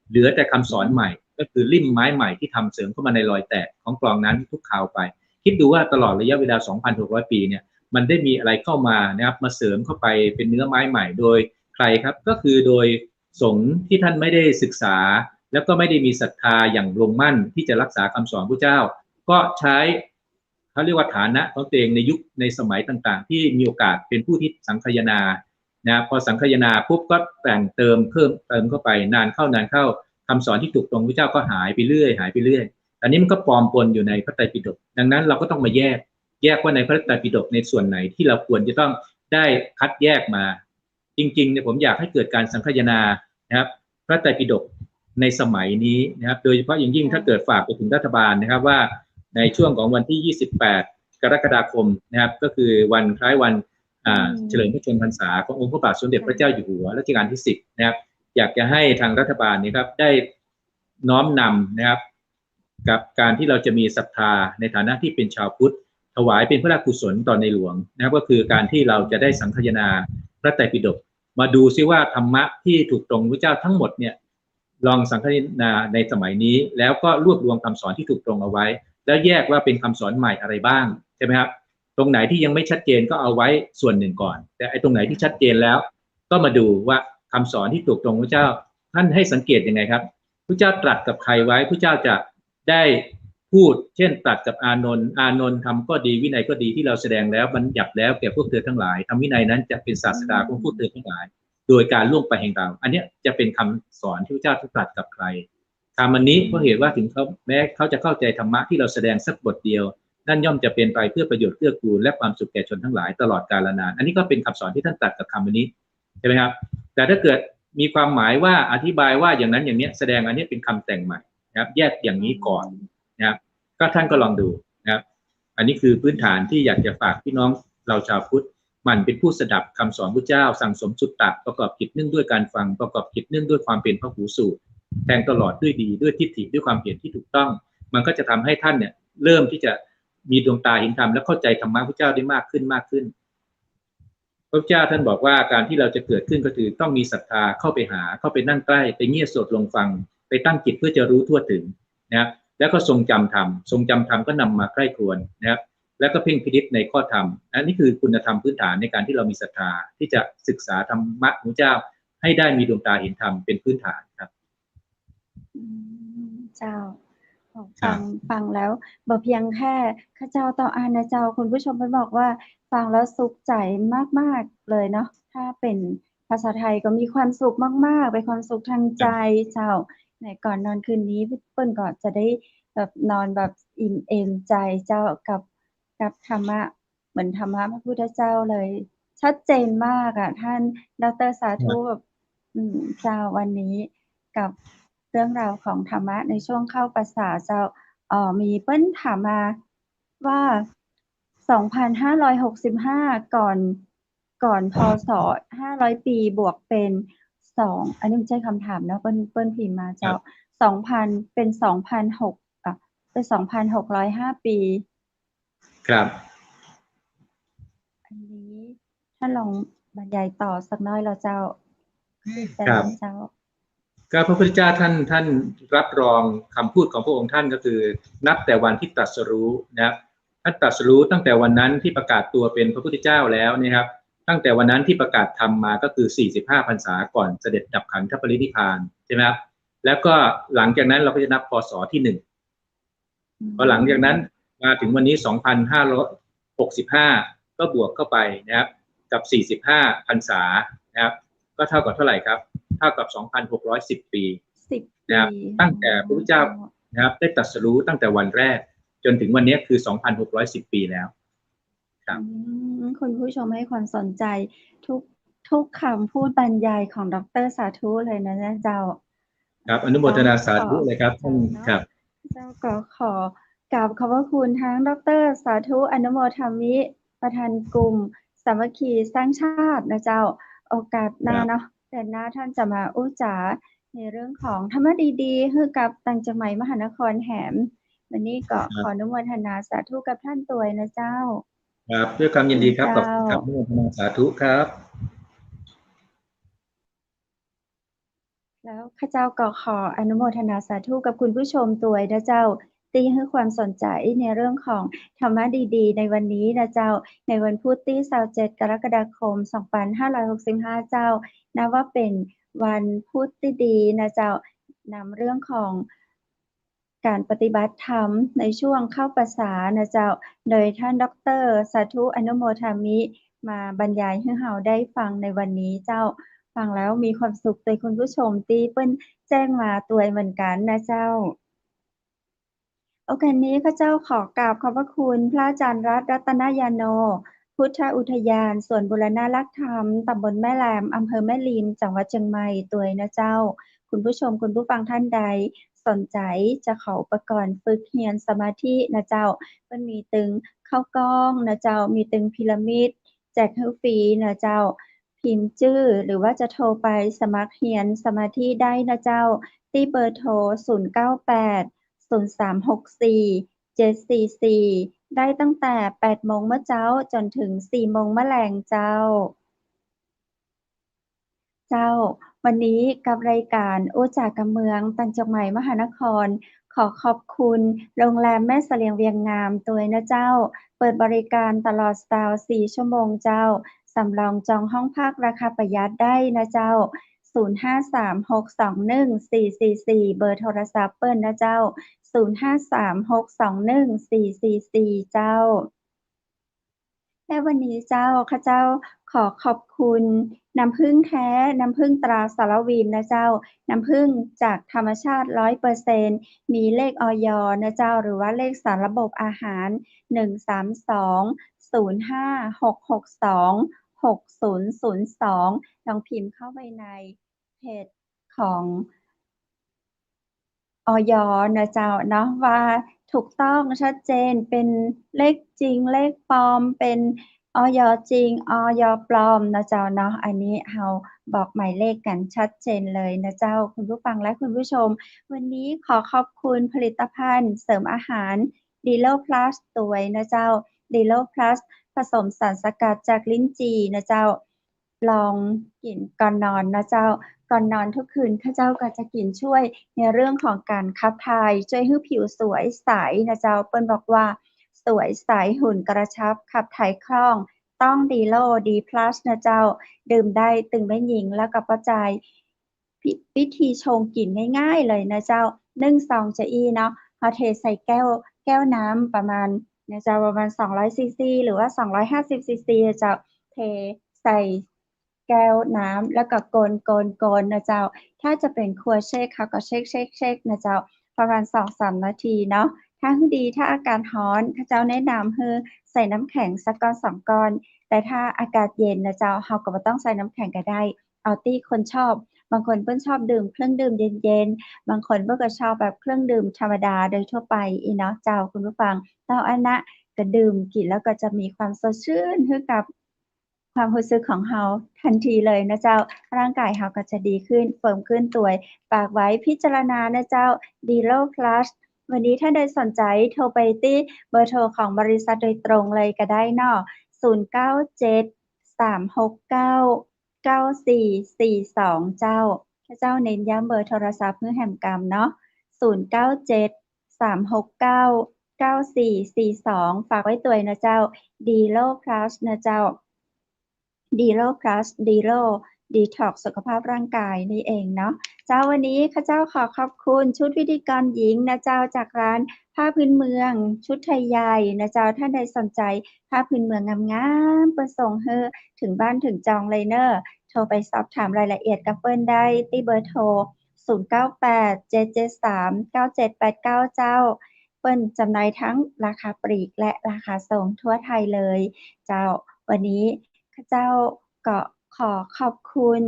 เหลือแต่คำสอนใหม่ก็คือริ่มไม้ใหม่ที่ทำเสริมเข้ามาในรอยแตกของกลองนั้นทุกคราวไปคิดดูว่าตลอดระยะเวลา 2,600 ปีเนี่ยมันได้มีอะไรเข้ามานะครับมาเสริมเข้าไปเป็นเนื้อไม้ใหม่โดยใครครับก็คือโดยสงฆ์ที่ท่านไม่ได้ศึกษาแล้วก็ไม่ได้มีศรัทธาอย่างลงมั่นที่จะรักษาคำสอนพระเจ้าก็ใช้เขาเรียกว่าฐานะของตัวเองในยุคในสมัยต่างๆที่มีโอกาสเป็นผู้ที่สังคายนานะพอสังคายนาปุ๊บก็แต่งเติมเพิ่มเติมเข้าไปนานเข้าคำสอนที่ถูกตรงพระเจ้าก็หายไปเรื่อยอันนี้มันก็ปลอมปนอยู่ในพระไตรปิฎกดังนั้นเราก็ต้องมาแยกว่าในพระไตรปิฎกในส่วนไหนที่เราควรจะต้องได้คัดแยกมาจริงๆเนี่ยผมอยากให้เกิดการสังคายนานะครับพระไตรปิฎกในสมัยนี้นะครับโดยเฉพาะอย่างยิ่งถ้าเกิดฝากไปถึงรัฐบาลนะครับว่าในช่วงของวันที่28กรกฎาคมนะครับก็คือวันคล้ายวันเฉลิมพระชนมพรรษาขององค์พระบาทสมเด็จพระเจ้าอยู่หัวรัชกาลที่10นะครับอยากจะให้ทางรัฐบาลนี้ครับได้น้อมนำนะครับกับการที่เราจะมีศรัทธาในฐานะที่เป็นชาวพุทธถวายเป็นพระราชกุศลต่อในหลวงนะครับก็คือการที่เราจะได้สังคายนาพระไตรปิฎกมาดูซิว่าธรรมะที่ถูกตรงพระเจ้าทั้งหมดเนี่ยลองสังคายนาในสมัยนี้แล้วก็รวบรวมคำสอนที่ถูกตรงเอาไว้แล้วแยกว่าเป็นคำสอนใหม่อะไรบ้างใช่ไหมครับตรงไหนที่ยังไม่ชัดเจนก็เอาไว้ส่วนหนึ่งก่อนแต่ไอ้ตรงไหนที่ชัดเจนแล้วก็มาดูว่าคำสอนที่ถูกตรงพระเจ้าท่านให้สังเกตยังไงครับพระเจ้าตรัสกับใครไว้พระเจ้าจะได้พูดเช่นตรัสกับอานนท์ทำก็ดีวินัยก็ดีที่เราแสดงแล้วบัญญัติแล้วแก่พวกเธอทั้งหลายทำวินัยนั้นจะเป็นศาสดาของพวกเธอทั้งหลายโดยการล่วงไปแห่งเราอันนี้จะเป็นคำสอนที่พระเจ้าตรัสกับใครคำอันนี้เพราะเหตุว่าถึงแม้เขาจะเข้าใจธรรมะที่เราแสดงสักบทเดียว นั่นย่อมจะเป็นไปเพื่อประโยชน์เกื้อกูลและความสุขแก่ชนทั้งหลายตลอดกาลนานอันนี้ก็เป็นคำสอนที่ท่านตรัสกับคำนี้ใช่ไหมครับแต่ถ้าเกิดมีความหมายว่าอธิบายว่าอย่างนั้นอย่างนี้แสดงอันนี้เป็นคำแต่งใหม่นะครับแยกอย่างนี้ก่อนนะครับก็ท่านก็ลองดูนะครับอันนี้คือพื้นฐานที่อยากจะฝากพี่น้องเราชาวพุทธมันเป็นผู้สดับคำสอนพระเจ้าสั่งสมสุตตะประกอบกิจเนื่องด้วยการฟังประกอบกิจเนื่องด้วยความเป็นพหูสูตรแทงตลอดด้วยดีด้วยทิฏฐิด้วยความเห็นที่ถูกต้องมันก็จะทำให้ท่านเนี่ยเริ่มที่จะมีดวงตาเห็นธรรมและเข้าใจธรรมะพระเจ้าได้มากขึ้นมากขึ้นพระเจ้าท่านบอกว่าการที่เราจะเกิดขึ้นก็คือต้องมีศรัทธาเข้าไปหาเข้าไปนั่งใกล้ไปเงี่ยโสดลงฟังไปตั้งจิตเพื่อจะรู้ทั่วถึงนะครับแล้วก็ทรงจำธรรมทรงจำธรรมก็นำมาใกล้ครวนนะครับแล้วก็เพ่งพินิจในข้อธรรมอันนี้คือคุณธรรมพื้นฐานในการที่เรามีศรัทธาที่จะศึกษาธรรมะของเจ้าให้ได้มีดวงตาเห็นธรรมเป็นพื้นฐานครับเจ้าฟังแล้วบอกเพียงแค่ข้าเจ้าต่ออ่านนะเจ้าคุณผู้ชมไปบอกว่าฟังแล้วสุขใจมากๆเลยเนาะถ้าเป็นภาษาไทยก็มีความสุขมากๆเป็นความสุขทางใจเจ้าในก่อนนอนคืนนี้พี่เปิ้ลก็จะได้แบบนอนแบบอิ่มเอมใจเจ้ากับธรรมะเหมือนธรรมะพระพุทธเจ้าเลยชัดเจนมากอ่ะท่านดร.สาธุแบบเจ้าวันนี้กับเรื่องราวของธรรมะในช่วงเข้าพรรษาเจ้ามีเปิ้ลถามมาว่า 2,565 ก่อนพศ500 ปีบวกเป็น2อันนี้ไม่ใช่คำถามนะเปิ้ลพิมพ์มาเจ้า2,000เป็น2,600เป็น2,605 ปีครับอันนี้ถ้าลองบรรยายต่อสักน้อยเราเจ้าครับเจ้าก็พระพุทธเจ้าท่านรับรองคำพูดของพระองค์ท่านก็คือนับแต่วันที่ตรัสรู้นะครับท่านตรัสรู้ตั้งแต่วันนั้นที่ประกาศตัวเป็นพระพุทธเจ้าแล้วนะครับตั้งแต่วันนั้นที่ประกาศธรรมมาก็คือ45 พรรษาก่อนเสด็จดับขันธปรินิพพานใช่ไหมครับแล้วก็หลังจากนั้นเราก็จะนับพศที่1พอหลังจากนั้นมาถึงวันนี้2,565ก็บวกเข้าไปนะครับกับ45 พรรษานะครับก็เท่ากับเท่าไหร่ครับเท่ากับ 2,610 ปีนะครับตั้งแต่พระพุทธเจ้านะครับได้ตรัสรู้ตั้งแต่วันแรกจนถึงวันนี้คือ 2,610 ปีแล้วครับคุณผู้ชมให้ความสนใจทุกคำพูดบรรยายของดร.สาธุเลยนะเจ้าครับอนุโมทนาสาธุเลยครับท่านครับเจ้าก็ขอกราบขอบพระคุณทั้งดร.สาธุอนุโมทามิประธานกลุ่มสามัคคีสร้างชาตินะเจ้าโอกาสหน้าเนาะแต่หน้าท่านจะมาอู้จ๋าในเรื่องของธรรมะดีๆให้กับต่างจังหวัดมหานครแหมวันนี้ก็ขออนุโมทนาสาธุกับท่านตัวยนะเจ้าครับด้วยความยินดีครับขอบคุณครับอนุโมทนาสาธุครับแล้วข้าเจ้าก็ขออนุโมทนาสาธุกับคุณผู้ชมตัวยนะเจ้าตีให้ความสนใจในเรื่องของธรรมะดีๆในวันนี้นะเจ้าในวันพุธที่27 กรกฎาคม 2565 เจ้านับว่าเป็นวันพุธที่ดีนะเจ้านำเรื่องของการปฏิบัติธรรมในช่วงเข้าพรรษานะเจ้าโดยท่านดร.สาธุอนุโมทามิมาบรรยายให้เราได้ฟังในวันนี้เจ้าฟังแล้วมีความสุขโดยคุณผู้ชมที่เปิ้นแจ้งมาตัวเหมือนกันนะเจ้าโอกาสนี้ข้าเจ้าขอกราบขอบพระคุณพระอาจารย์รัตนยาโนพุทธอุทยานส่วนบูรณะรักธรรมตำบลแม่แหลมอำเภอแม่ริมจังหวัดเชียงใหม่ตัวนะเจ้าคุณผู้ชมคุณผู้ฟังท่านใดสนใจจะเข้าอุปกรณ์ฝึกเรียนสมาธินะเจ้ามันมีตึงข้าวกล้องนะเจ้ามีตึงพีระมิดแจกให้ฟรีนะเจ้าพิมพ์ชื่อหรือว่าจะโทรไปสมัครเรียนสมาธิได้นะเจ้าที่เบอร์โทร098 0364 744ได้ตั้งแต่ 8 โมงเมื่อเช้าจนถึง 4 โมงเมื่อแลงเจ้าวันนี้กับรายการโอจากกำเมืองต่างจังหวัดมหานครขอขอบคุณโรงแรมแม่เสลียงเวียงงามตัวนะเจ้าเปิดบริการตลอด24 ชั่วโมงเจ้าสำรองจองห้องพักราคาประหยัดได้นะเจ้า0536214444เบอร์โทรศัพท์เปิ้ลนะเจ้า0536214444เจ้าและวันนี้เจ้าข้าเจ้าข ขอขอบคุณน้ำผึ้งแท้น้ำผึ้งตราสารวินนะเจ้าน้ำผึ้งจากธรรมชาติ 100% มีเลขอย.นะเจ้าหรือว่าเลขสารระบบอาหาร132-05662-6002ลองพิมพ์เข้าไปในเพจของอย.นะเจ้าเนาะว่าถูกต้องชัดเจนเป็นเลขจริงเลขปลอมเป็นอย.จริงอย.ปลอมนะเจ้าเนาะอันนี้เราบอกหมายเลขกันชัดเจนเลยนะเจ้าคุณผู้ฟังและคุณผู้ชมวันนี้ขอขอบคุณผลิตภัณฑ์เสริมอาหารดีโลพลัสตัวนะเจ้าดีโลพลัสผสมสารสกัดจากลิ้นจี่นะเจ้าลองกินก่อนนอนนะเจ้าก่อนนอนทุกคืนข้าเจ้าก็จะกินช่วยในเรื่องของการขับถ่ายช่วยให้ผิวสวยใสนะเจ้าเปิ้นบอกว่าสวยใสหุ่นกระชับขับถ่ายคล่องต้องดีโลดีพลัสนะเจ้าดื่มได้ตึงไม่หญิงแล้วก็ประจายวิธีชงกินง่ายๆเลยนะเจ้า1ซองจะอีเนาะพอเทใส่แก้วน้ำประมาณนะเจ้าประมาณ200ซีซีหรือว่า250ซีซีจะเทใส่แก้วน้ำแล้วก็โกนนะเจ้าถ้าจะเป็นครัวเชคเขาก็เชคนะเจ้าประมาณ 2-3 นาทีเนาะถ้าดีถ้าอาการร้อนเขาเจ้าแนะนำให้ใส่น้ำแข็งสักก้อน2ก้อนแต่ถ้าอากาศเย็นนะเจ้าเฮาก็บ่ต้องใส่น้ำแข็งก็ได้เอาที่คนชอบบางคนเพิ่นชอบดื่มเครื่องดื่มเย็นๆบางคนเพิ่นก็ชอบแบบเครื่องดื่มธรรมดาโดยทั่วไปอีเนาะเจ้าคุณผู้ฟังเจ้าอันนะก็ดื่มกินแล้วก็จะมีความสดชื่นคือกับความรู้สึกของเฮาทันทีเลยนะเจ้าร่างกายเฮาก็จะดีขึ้นเฟิร์มขึ้นตัวฝากไว้พิจารณานะเจ้าดีโลพลัสวันนี้ถ้าใดสนใจโทรไปที่เบอร์โทรของบริษัทโดยตรงเลยก็ได้เนาะ0973699442เจ้าเน้นย้ำเบอร์โทรศัพท์เพื่อแหมกรรมเนาะ0973699442ฝากไว้ตัวนะเจ้าดีโลพลัสนะเจ้าดีโลพลัสดีโลดีท็อกซ์สุขภาพร่างกายนี่เองเนาะเจ้าวันนี้ข้าเจ้าขอขอบคุณชุดพิธีกรหญิงนะเจ้าจากร้านผ้าพื้นเมืองชุดไทยใหญ่นะเจ้าท่านใดสนใจผ้าพื้นเมืองงามๆเปิ้นส่งให้ถึงบ้านถึงจองเลยเน้อโทรไปสอบถามรายละเอียดกับเปิ้นได้ที่เบอร์โทร0987739789เจ้าเปิ้นจำหน่ายทั้งราคาปลีกและราคาส่งทั่วไทยเลยเจ้าวันนี้ข้าเจ้าก็ขอขอบคุณ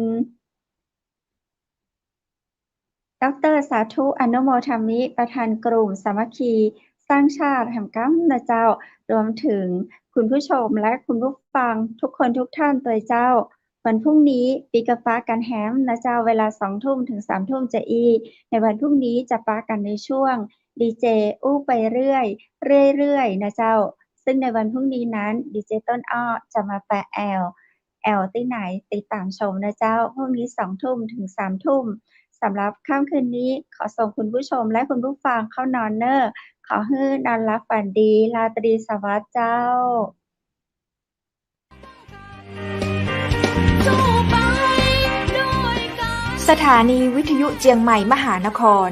ดร.สาธุอนุโมทามิประธานกลุ่มสามัคคีสร้างชาติแห่งกำนะเจ้ารวมถึงคุณผู้ชมและคุณผู้ฟังทุกคนทุกท่านตัวเจ้าวันพรุ่งนี้ปีกะฟ้ากันแฮมนะเจ้าเวลา 20:00 ถึง 3:00 จะอีในวันพรุ่งนี้จะปากันในช่วงดีเจอู้ไปเรื่อยนะเจ้าซึ่งในวันพรุ่งนี้นั้นดีเจต้นอ้อจะมาแปะแอลที่ไหนติดตามชมนะเจ้าพรุ่งนี้ 20:00 ถึง 3:00 สำหรับค่ำคืนนี้ขอส่งคุณผู้ชมและคุณผู้ฟังเข้านอนเน้อขอให้นอนหลับฝันดีราตรีสวัสดิ์เจ้าสถานีวิทยุเจียงใหม่มหานคร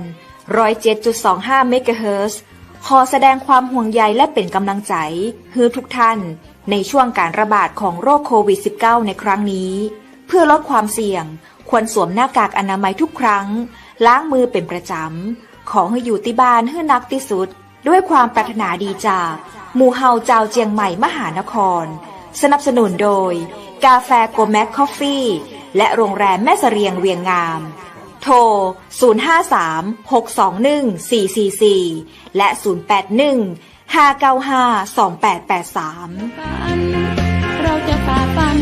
107.25 เมกะเฮิรตซ์ขอแสดงความห่วงใยและเป็นกำลังใจให้ทุกท่านในช่วงการระบาดของโรคโควิด -19 ในครั้งนี้เพื่อลดความเสี่ยงควรสวมหน้ากากอนามัยทุกครั้งล้างมือเป็นประจำขอให้อยู่ที่บ้านให้นักที่สุดด้วยความปรารถนาดีจากหมู่เฮาเจ้าเจียงใหม่มหานครสนับสนุนโดยกาแฟโกแม็กคอฟฟี่และโรงแรมแม่เสรียงเวียงงามโทร 053-621-444 และ 081-595-2883 เราจะฝ่าฟัน